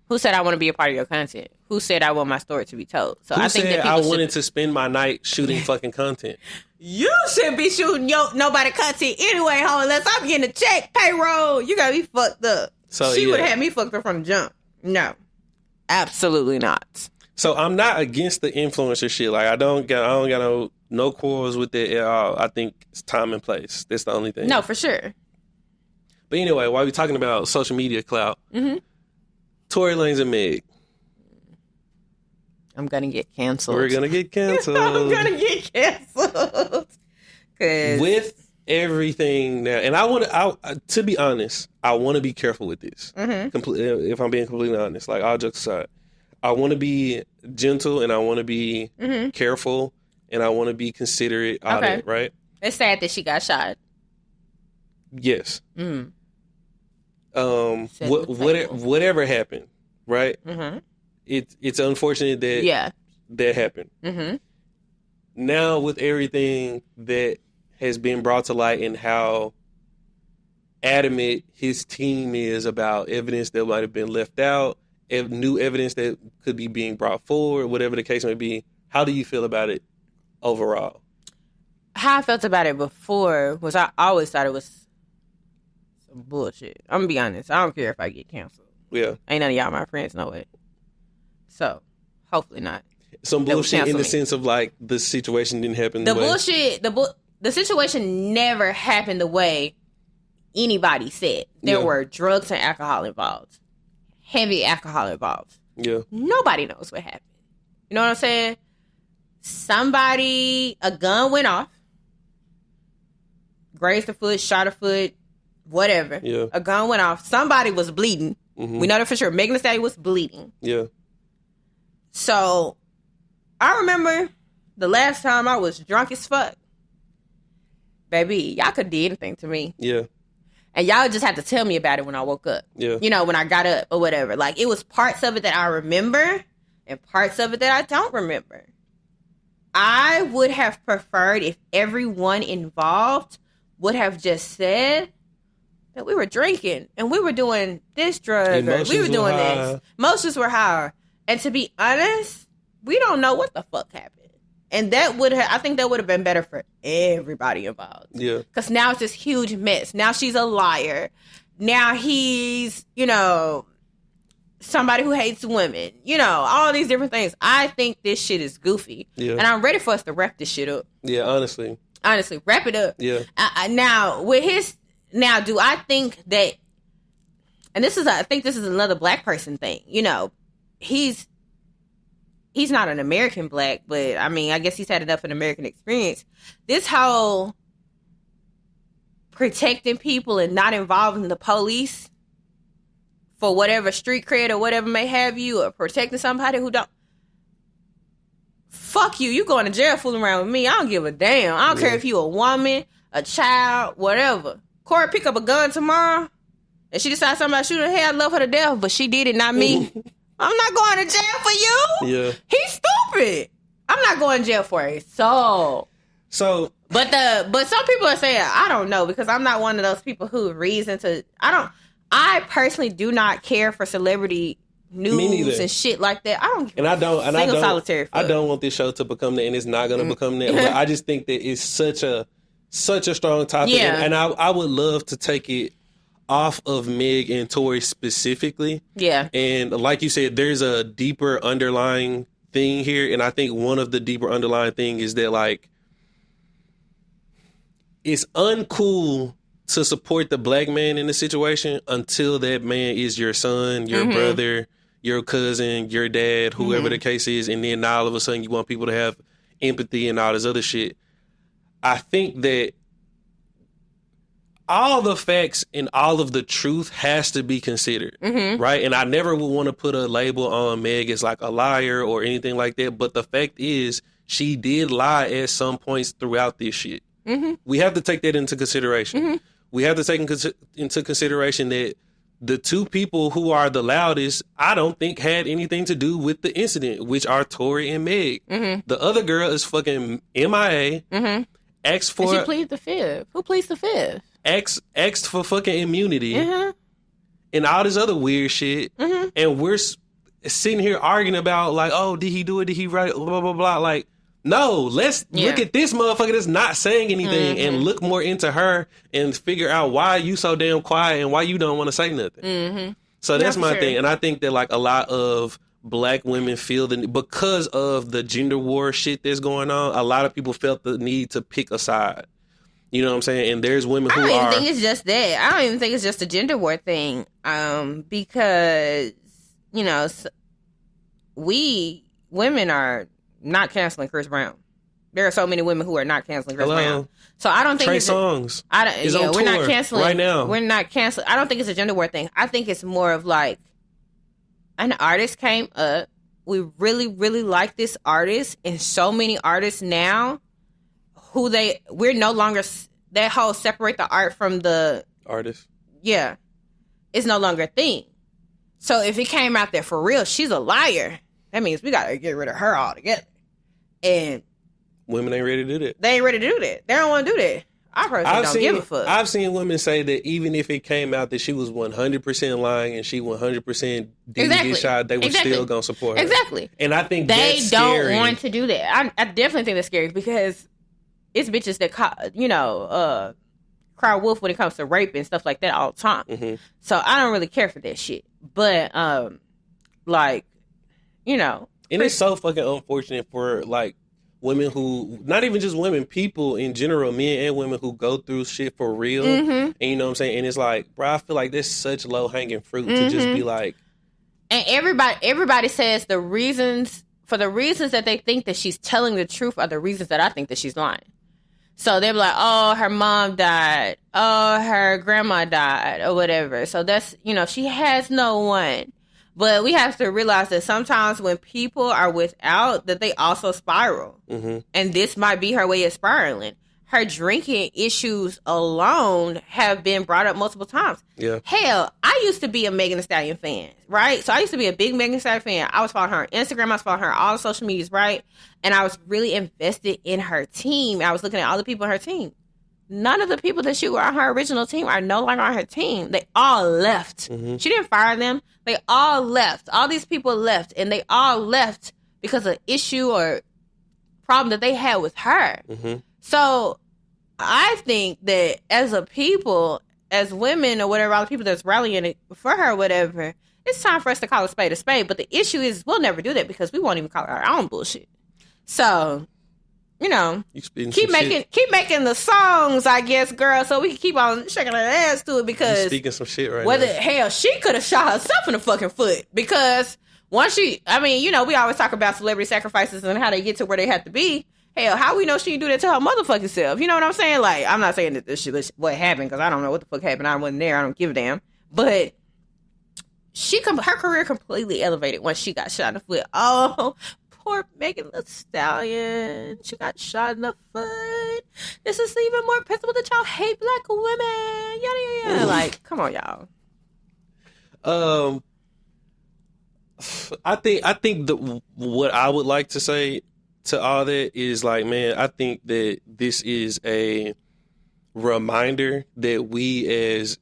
Who said I want to be a part of your content? Who said I want my story to be told? So
who
I think
said
that
I wanted to spend my night shooting fucking content?
You shouldn't be shooting nobody content anyway, ho, unless I'm getting a check, payroll. You gotta be fucked up. So she would have had me fucked up from the jump. No, absolutely not.
So I'm not against the influencer shit. Like, I don't got no quarrels with it at all. I think it's time and place. That's the only thing.
No, for sure.
But anyway, while we talking about social media clout, Tory Lanez and Meg.
I'm gonna get canceled.
We're gonna get canceled.
I'm gonna get canceled.
With everything now, and to be honest, I want to be careful with this. If I'm being completely honest, like, all jokes aside, I want to be gentle and I want to be careful and I want to be considerate of it, right?
It's sad that she got shot.
Yes. Whatever happened, right? It's unfortunate that that happened. Now, with everything that has been brought to light and how adamant his team is about evidence that might have been left out, new evidence that could be being brought forward, whatever the case may be, how do you feel about it overall?
How I felt about it before was I always thought it was some bullshit. I'm gonna be honest. I don't care if I get canceled.
Yeah.
Ain't none of y'all my friends, no way. So, hopefully not.
Some bullshit in the sense of, like, the situation didn't happen the way.
Bullshit, the situation never happened the way anybody said. There were drugs and alcohol involved. Heavy alcohol involved.
Yeah.
Nobody knows what happened. You know what I'm saying? A gun went off. Grazed a foot, shot a foot, whatever.
Yeah.
A gun went off. Somebody was bleeding. We know that for sure. Megan Thee Stallion was bleeding.
Yeah.
So, I remember the last time I was drunk as fuck. Baby, y'all could do anything to me.
Yeah.
And y'all just had to tell me about it when I woke up.
Yeah.
You know, when I got up or whatever. Like, it was parts of it that I remember and parts of it that I don't remember. I would have preferred if everyone involved would have just said that we were drinking and we were doing this drug or we were doing this. Emotions were higher. And to be honest, we don't know what the fuck happened. And I think that would have been better for everybody involved.
Yeah.
Because now it's this huge mess. Now she's a liar. Now he's, somebody who hates women. All these different things. I think this shit is goofy. Yeah. And I'm ready for us to wrap this shit up.
Yeah, honestly.
Honestly, wrap it up.
Yeah.
Now, do I think that, and I think this is another black person thing. He's not an American black, but I mean, I guess he's had enough of an American experience. This whole protecting people and not involving the police for whatever street cred or whatever may have you, or protecting somebody who don't. Fuck you. You going to jail fooling around with me. I don't give a damn. I don't care if you a woman, a child, whatever. Corey pick up a gun tomorrow and she decides somebody shoot her. Hey, I love her to death, but she did it, not me. I'm not going to jail for you. Yeah. He's stupid. I'm not going to jail for it. So, but some people are saying, I don't know, because I'm not one of those people who reason to, I personally do not care for celebrity news and shit like that. I don't give solitary fuck.
I don't want this show to become that, and it's not going to become that. But I just think that it's such a strong topic. Yeah. And I would love to take it off of Meg and Tory specifically. Yeah. And like you said, there's a deeper underlying thing here. And I think one of the deeper underlying thing is that, like, it's uncool to support the black man in the situation until that man is your son, your brother, your cousin, your dad, whoever the case is, and then now all of a sudden you want people to have empathy and all this other shit. I think that all the facts and all of the truth has to be considered, right? And I never would want to put a label on Meg as like a liar or anything like that, but the fact is she did lie at some points throughout this shit. We have to take that into consideration. We have to take into consideration that the two people who are the loudest, I don't think had anything to do with the incident, which are Tori and Meg. The other girl is fucking MIA. Asked for.
And she pleaded the fifth. Who pleads the fifth?
Asked for fucking immunity. And all this other weird shit. And we're sitting here arguing about like, oh, did he do it? Did he write it? Blah, blah, blah. Like, no, let's look at this motherfucker that's not saying anything and look more into her and figure out why you so damn quiet and why you don't want to say nothing. So that's my thing. And I think that like a lot of black women feel because of the gender war shit that's going on, a lot of people felt the need to pick a side. You know what I'm saying? And there's women who
I don't even think it's just that. I don't even think it's just a gender war thing. Because, you know, we women are not canceling Chris Brown. There are so many women who are not canceling Chris Brown. So I don't think
Trey Songz is on
we're
tour
not canceling
right now.
We're not canceling. I don't think it's a gender war thing. I think it's more of like an artist came up. We really, really like this artist, and so many artists now we're no longer that whole separate the art from the
artist. Yeah,
it's no longer a thing. So if it came out there for real, she's a liar. That means we gotta get rid of her altogether. And
women ain't ready to do that.
They ain't ready to do that. They don't want to do that. I personally don't give a fuck.
I've seen women say that even if it came out that she was 100% lying and she 100% didn't get shot, they were still going to support her.
Exactly.
And I think
they
that's scary.
Don't want to do that. I definitely think that's scary because it's bitches that, cry wolf when it comes to rape and stuff like that all the time. So I don't really care for that shit. But,
And it's so fucking unfortunate for, like, women who, not even just women, people in general, men and women who go through shit for real. And you know what I'm saying? And it's like, bro, I feel like there's such low hanging fruit to just be like.
And everybody says the reasons that they think that she's telling the truth are the reasons that I think that she's lying. So they're like, oh, her mom died. Oh, her grandma died or whatever. So that's, she has no one. But we have to realize that sometimes when people are without, that they also spiral. And this might be her way of spiraling. Her drinking issues alone have been brought up multiple times.
Yeah.
Hell, I used to be a Megan Thee Stallion fan, right? So I used to be a big Megan Thee Stallion fan. I was following her on Instagram. I was following her on all the social medias, right? And I was really invested in her team. I was looking at all the people on her team. None of the people that she were on her original team are no longer on her team. They all left. She didn't fire them. They all left. All these people left. And they all left because of issue or problem that they had with her. So I think that as a people, as women or whatever, all the people that's rallying for her or whatever, it's time for us to call a spade a spade. But the issue is we'll never do that because we won't even call our own bullshit. So... keep making the songs, I guess, girl, so we can keep on shaking our ass to it because
speaking some shit right now.
Hell, she could have shot herself in the fucking foot because once we always talk about celebrity sacrifices and how they get to where they have to be. Hell, how we know she didn't do that to her motherfucking self? You know what I'm saying? Like, I'm not saying that this shit was what happened because I don't know what the fuck happened. I wasn't there. I don't give a damn. But her career completely elevated once she got shot in the foot. Oh. Poor Megan Thee Stallion. She got shot in the foot. This is even more principle that y'all hate black women. Yada, yada. Like, come on, y'all.
I think what I would like to say to all that is like, man, I think that this is a reminder that we as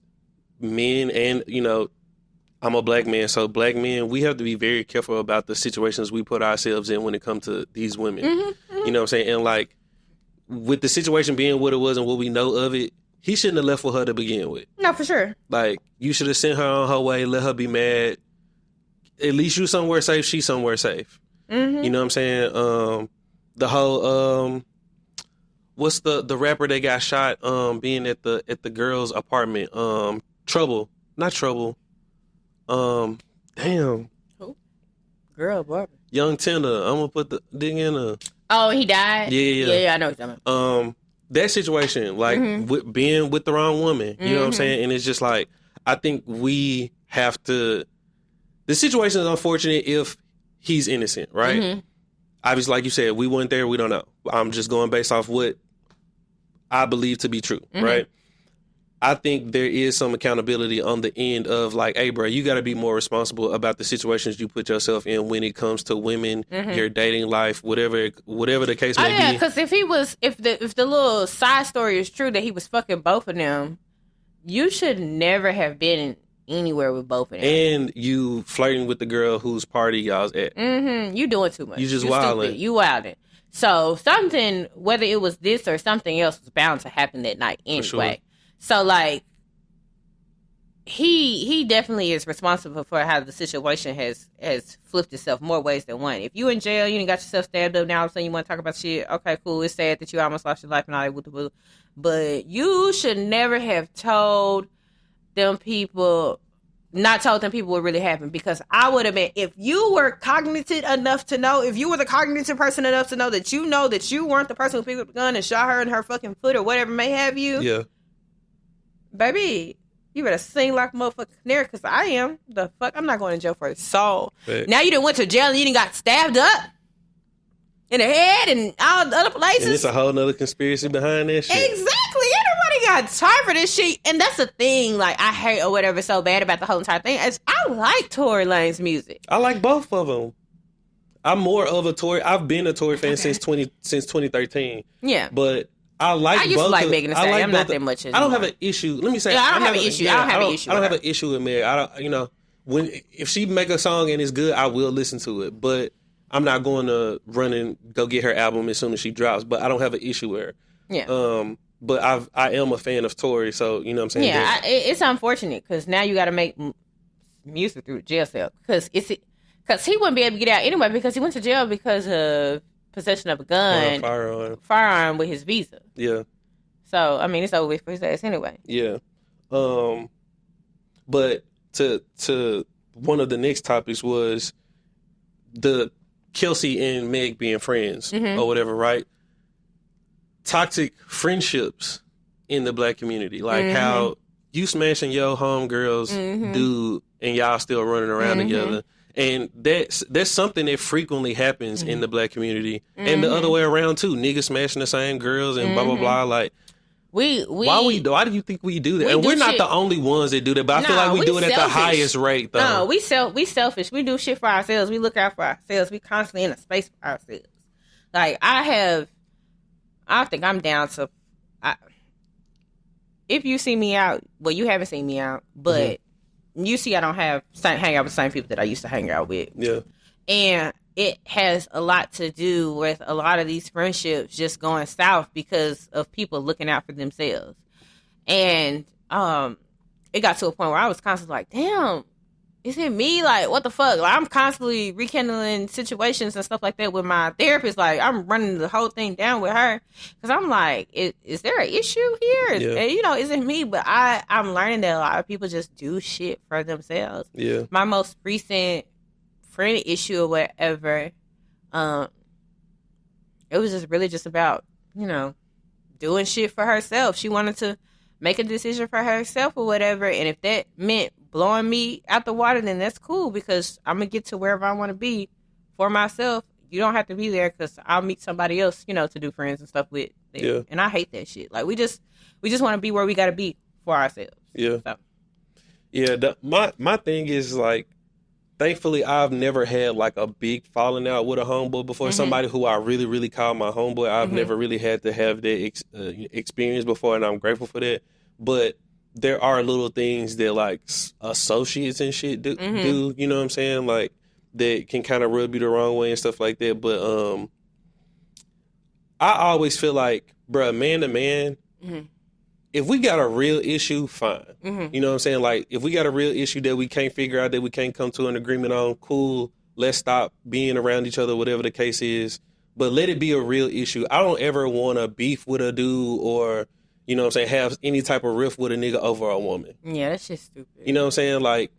men and, I'm a black man, so black men, we have to be very careful about the situations we put ourselves in when it comes to these women. You know what I'm saying? And like, with the situation being what it was and what we know of it, he shouldn't have left with her to begin with.
No, for sure.
Like, you should have sent her on her way, let her be mad. At least you somewhere safe, she somewhere safe. You know what I'm saying? The whole, what's the rapper that got shot being at the girl's apartment? Not Trouble. Damn.
Who? Girl, Barbara.
Young Tender. I'm gonna put the ding in a.
Oh, he died?
Yeah.
I know what you're talking about.
That situation, like being with the wrong woman, you know what I'm saying? And it's just like, I think we have to. The situation is unfortunate if he's innocent, right? Obviously, like you said, we weren't there. We don't know. I'm just going based off what I believe to be true, right? I think there is some accountability on the end of like, hey, bro, you got to be more responsible about the situations you put yourself in when it comes to women, your dating life, whatever the case may be.
Yeah, because if the little side story is true that he was fucking both of them, you should never have been anywhere with both of them.
And you flirting with the girl whose party y'all's at.
You doing too much.
You just wilding.
You wilding. So something, whether it was this or something else, was bound to happen that night anyway.
Sure.
So like, he definitely is responsible for how the situation has flipped itself more ways than one. If you in jail, you done got yourself stabbed up. Now all of a sudden you want to talk about shit. Okay, cool. It's sad that you almost lost your life and all that. Woo-woo. But you should never have told them people what really happened, because I would have been, if you were cognizant enough to know, if you were the cognizant person enough to know that you weren't the person who picked up the gun and shot her in her fucking foot or whatever may have you.
Yeah.
Baby, you better sing like a motherfucking canary, because I am. The fuck? I'm not going to jail for assault.
Right.
Now you done went to jail and you done got stabbed up in the head and all the other places.
And it's a whole nother conspiracy behind that shit.
Exactly. Everybody got time for this shit. And that's the thing, like, I hate or whatever so bad about the whole entire thing, is I like Tory Lane's music.
I like both of them. I'm more of a Tory. I've been a Tory fan since 2013.
Yeah.
But I like both.
I used to like Megan Thee Stallion. I'm not that much anymore.
I don't have an issue. Let me say,
Yeah, I don't have an issue. I don't have an issue.
I don't have an issue with Meg. I don't. If she make a song and it's good, I will listen to it. But I'm not going to run and go get her album as soon as she drops. But I don't have an issue with her.
Yeah.
But I am a fan of Tory, so you know what I'm saying.
Yeah, it's unfortunate because now you got to make music through the jail cell, because he wouldn't be able to get out anyway because he went to jail because of possession of a gun, firearm with his visa.
Yeah.
So I mean, it's over with for his ass anyway.
Yeah. But to one of the next topics was the Kelsey and Meg being friends or whatever, right? Toxic friendships in the black community, like how you smashing your homegirls dude and y'all still running around together. And that's something that frequently happens in the black community, and the other way around too. Niggas smashing the same girls and blah blah blah. Like, why do you think we do that? And we're not the only ones that do that, but I feel like we do it at the highest rate, though.
No, we selfish. We do shit for ourselves. We look out for ourselves. We constantly in a space for ourselves. Like I think I'm down to. If you see me out, well, you haven't seen me out, but. You see, I don't hang out with the same people that I used to hang out with. Yeah. And it has a lot to do with a lot of these friendships just going south because of people looking out for themselves. And it got to a point where I was constantly like, damn, is it me? Like, what the fuck? Like, I'm constantly rekindling situations and stuff like that with my therapist. Like, I'm running the whole thing down with her. Because I'm like, is there an issue here? Is it me? But I'm learning that a lot of people just do shit for themselves. Yeah. My most recent friend issue or whatever, it was just really just about, doing shit for herself. She wanted to make a decision for herself or whatever. And if that meant blowing me out the water, then that's cool, because I'm going to get to wherever I want to be for myself. You don't have to be there because I'll meet somebody else, to do friends and stuff with. Yeah. And I hate that shit. Like, we just want to be where we got to be for ourselves.
Yeah. So. Yeah. My thing is, like, thankfully, I've never had, like, a big falling out with a homeboy before. Somebody who I really, really call my homeboy. I've never really had to have that experience before, and I'm grateful for that. But there are little things that, like, associates and shit do, you know what I'm saying? Like, that can kind of rub you the wrong way and stuff like that. But I always feel like, bruh, man to man, if we got a real issue, fine. You know what I'm saying? Like, if we got a real issue that we can't figure out, that we can't come to an agreement on, cool, let's stop being around each other, whatever the case is. but let it be a real issue. I don't ever want to beef with a dude or, you know what I'm saying, have any type of riff with a nigga over a woman.
Yeah, that's just stupid.
You know what I'm saying? Like,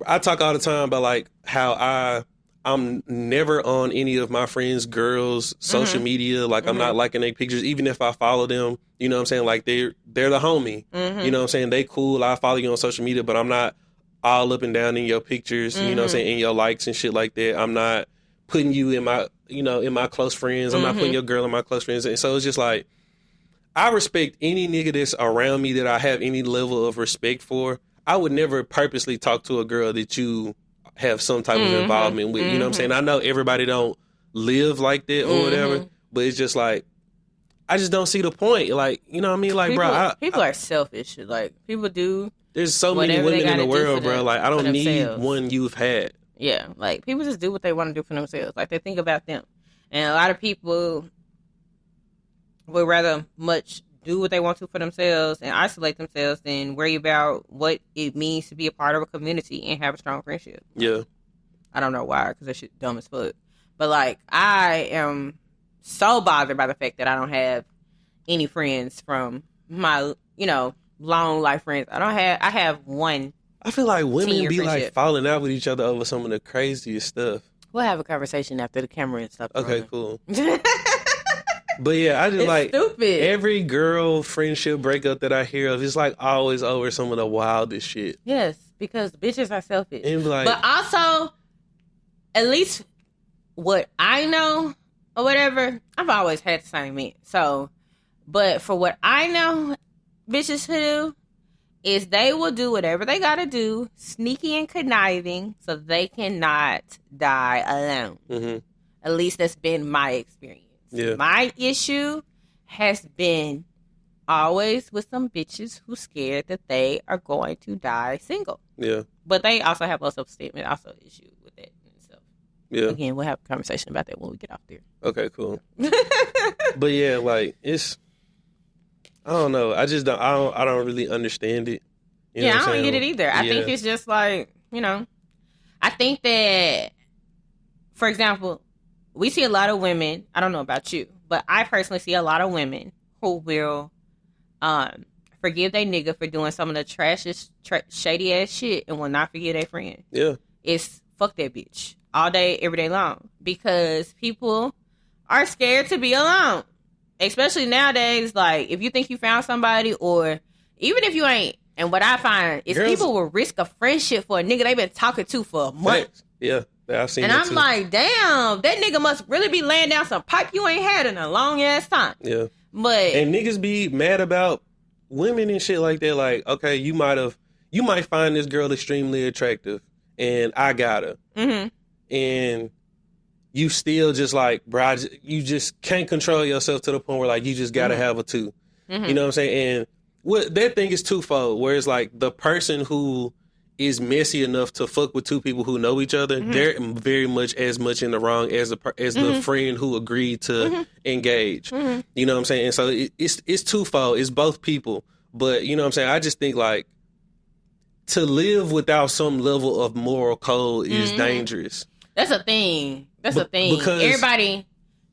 I talk all the time about, like, how I'm never on any of my friends' girls' social media. Like, I'm not liking their pictures, even if I follow them. You know what I'm saying? Like, they're the homie. You know what I'm saying? They cool. I follow you on social media, but I'm not all up and down in your pictures, you know what I'm saying, in your likes and shit like that. I'm not putting you in my, you know, in my close friends. I'm not putting your girl in my close friends. And so it's just like, I respect any nigga that's around me that I have any level of respect for. I would never purposely talk to a girl that you have some type of involvement with. You know what I'm saying? I know everybody don't live like that or whatever, but it's just like, I just don't see the point. Like, you know what I mean? Like,
people are selfish. Like, people do.
There's so many women in the world, bro. Like, I don't need one you've had.
Yeah, like, people just do what they want to do for themselves. Like, they think about them. And a lot of people would rather much do what they want to for themselves and isolate themselves than worry about what it means to be a part of a community and have a strong friendship.
Yeah.
I don't know why, because that shit dumb as fuck. But, like, I am so bothered by the fact that I don't have any friends from my, you know, long life friends. I have one.
I feel like women be
friendship.
like falling out with each other over some of the craziest stuff.
We'll have a conversation after the camera and stuff.
Okay, cool. But yeah, I just it's like
stupid.
Every girl friendship breakup that I hear of, it's like always over some of the wildest shit.
Yes, because bitches are selfish.
And like,
but also, at least what I know or whatever, I've always had the same men. So, but for what I know, bitches who do is they will do whatever they gotta do, sneaky and conniving, so they cannot die alone. At least that's been my experience.
Yeah.
My issue has been always with some bitches who scared that they are going to die single.
Yeah.
But they also have low self-esteem and also an issue with that and stuff.
Yeah.
Again, we'll have a conversation about that when we get off there.
Okay, cool. But yeah, like, it's, I don't know. I don't really understand it. You know
I don't get it either. I think it's just like, you know, I think that, for example, we see a lot of women, I don't know about you, but I personally see a lot of women who will forgive their nigga for doing some of the shady ass shit and will not forgive their friend.
Yeah.
It's fuck that bitch all day, every day long. Because people are scared to be alone. Especially nowadays, like, if you think you found somebody, or even if you ain't, and what I find is people will risk a friendship for a nigga they've been talking to for a month.
Yeah. I've seen
and
that
I'm
too.
like, damn, that nigga must really be laying down some pipe you ain't had in a long ass time.
Yeah.
But
and niggas be mad about women and shit like that. Like, okay, you might find this girl extremely attractive, and I got her, and you still just like, bro, you just can't control yourself to the point where like you just gotta have a two. You know what I'm saying? And what that thing is twofold. Where it's like the person who is messy enough to fuck with two people who know each other, they're very much as much in the wrong as the friend who agreed to engage. You know what I'm saying? And so it's twofold. It's both people. But you know what I'm saying? I just think like to live without some level of moral code is dangerous. That's
a thing. Because everybody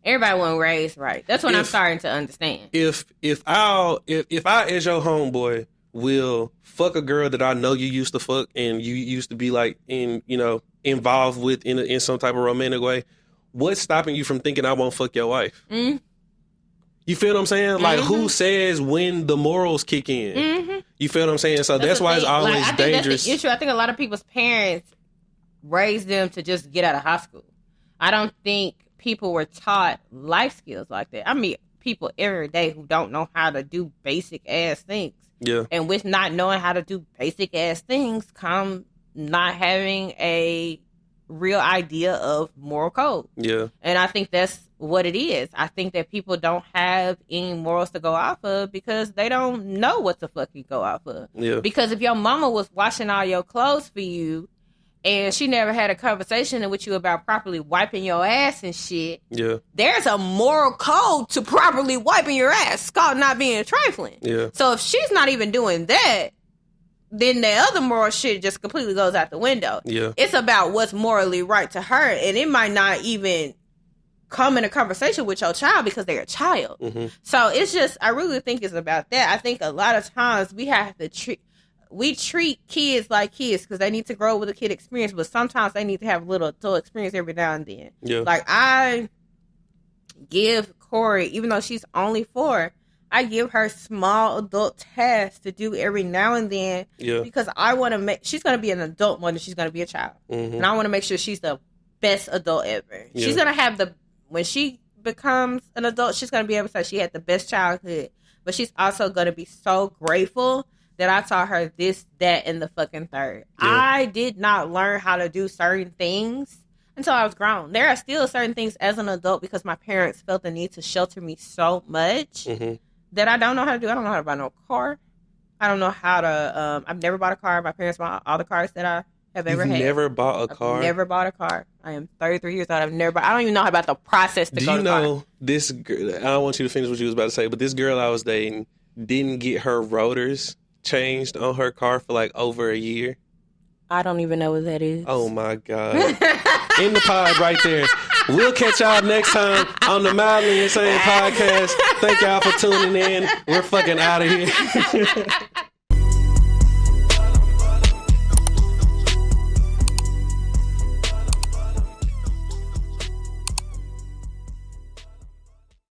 wasn't raised right. That's what I'm starting to understand.
If I as your homeboy will fuck a girl that I know you used to fuck and you used to be like involved with in some type of romantic way, what's stopping you from thinking I won't fuck your wife? You feel what I'm saying? Like, who says when the morals kick in? You feel what I'm saying? So that's why it's always
like, I think
dangerous.
That's the issue. I think a lot of people's parents raised them to just get out of high school. I don't think people were taught life skills like that. I meet people every day who don't know how to do basic ass things.
Yeah.
And with not knowing how to do basic ass things come not having a real idea of moral code.
Yeah.
And I think that's what it is. I think that people don't have any morals to go off of because they don't know what to fucking go off of.
Yeah.
Because if your mama was washing all your clothes for you and she never had a conversation with you about properly wiping your ass and shit,
yeah,
there's a moral code to properly wiping your ass. It's called not being trifling.
Yeah.
So if she's not even doing that, then the other moral shit just completely goes out the window.
Yeah.
It's about what's morally right to her, and it might not even come in a conversation with your child because they're a child.
Mm-hmm.
So it's just, I really think it's about that. I think a lot of times we have to treat kids like kids because they need to grow with a kid experience, but sometimes they need to have a little adult experience every now and then.
Yeah.
Like, I give Corey, even though she's only 4, I give her small adult tasks to do every now and then because I want to she's going to be an adult more than she's going to be a child.
Mm-hmm.
And I want to make sure she's the best adult ever. Yeah. She's going to have when she becomes an adult, she's going to be able to say she had the best childhood, but she's also going to be so grateful that I taught her this, that, and the fucking third. Yeah. I did not learn how to do certain things until I was grown. There are still certain things as an adult because my parents felt the need to shelter me so much that I don't know how to do. I don't know how to buy no car. I don't know how to, I've never bought a car. My parents bought all the cars that I have ever had.
Never bought a car?
I've never bought a car. I am 33 years old. I don't even know about the process to go to car. Do you know
this girl, I don't want you to finish what you was about to say, but this girl I was dating didn't get her rotors changed on her car for like over a year.
I don't even know what that is.
Oh my God. In the pod right there. We'll catch y'all next time on the Mildly Insane podcast. Thank y'all for tuning in. We're fucking out of here.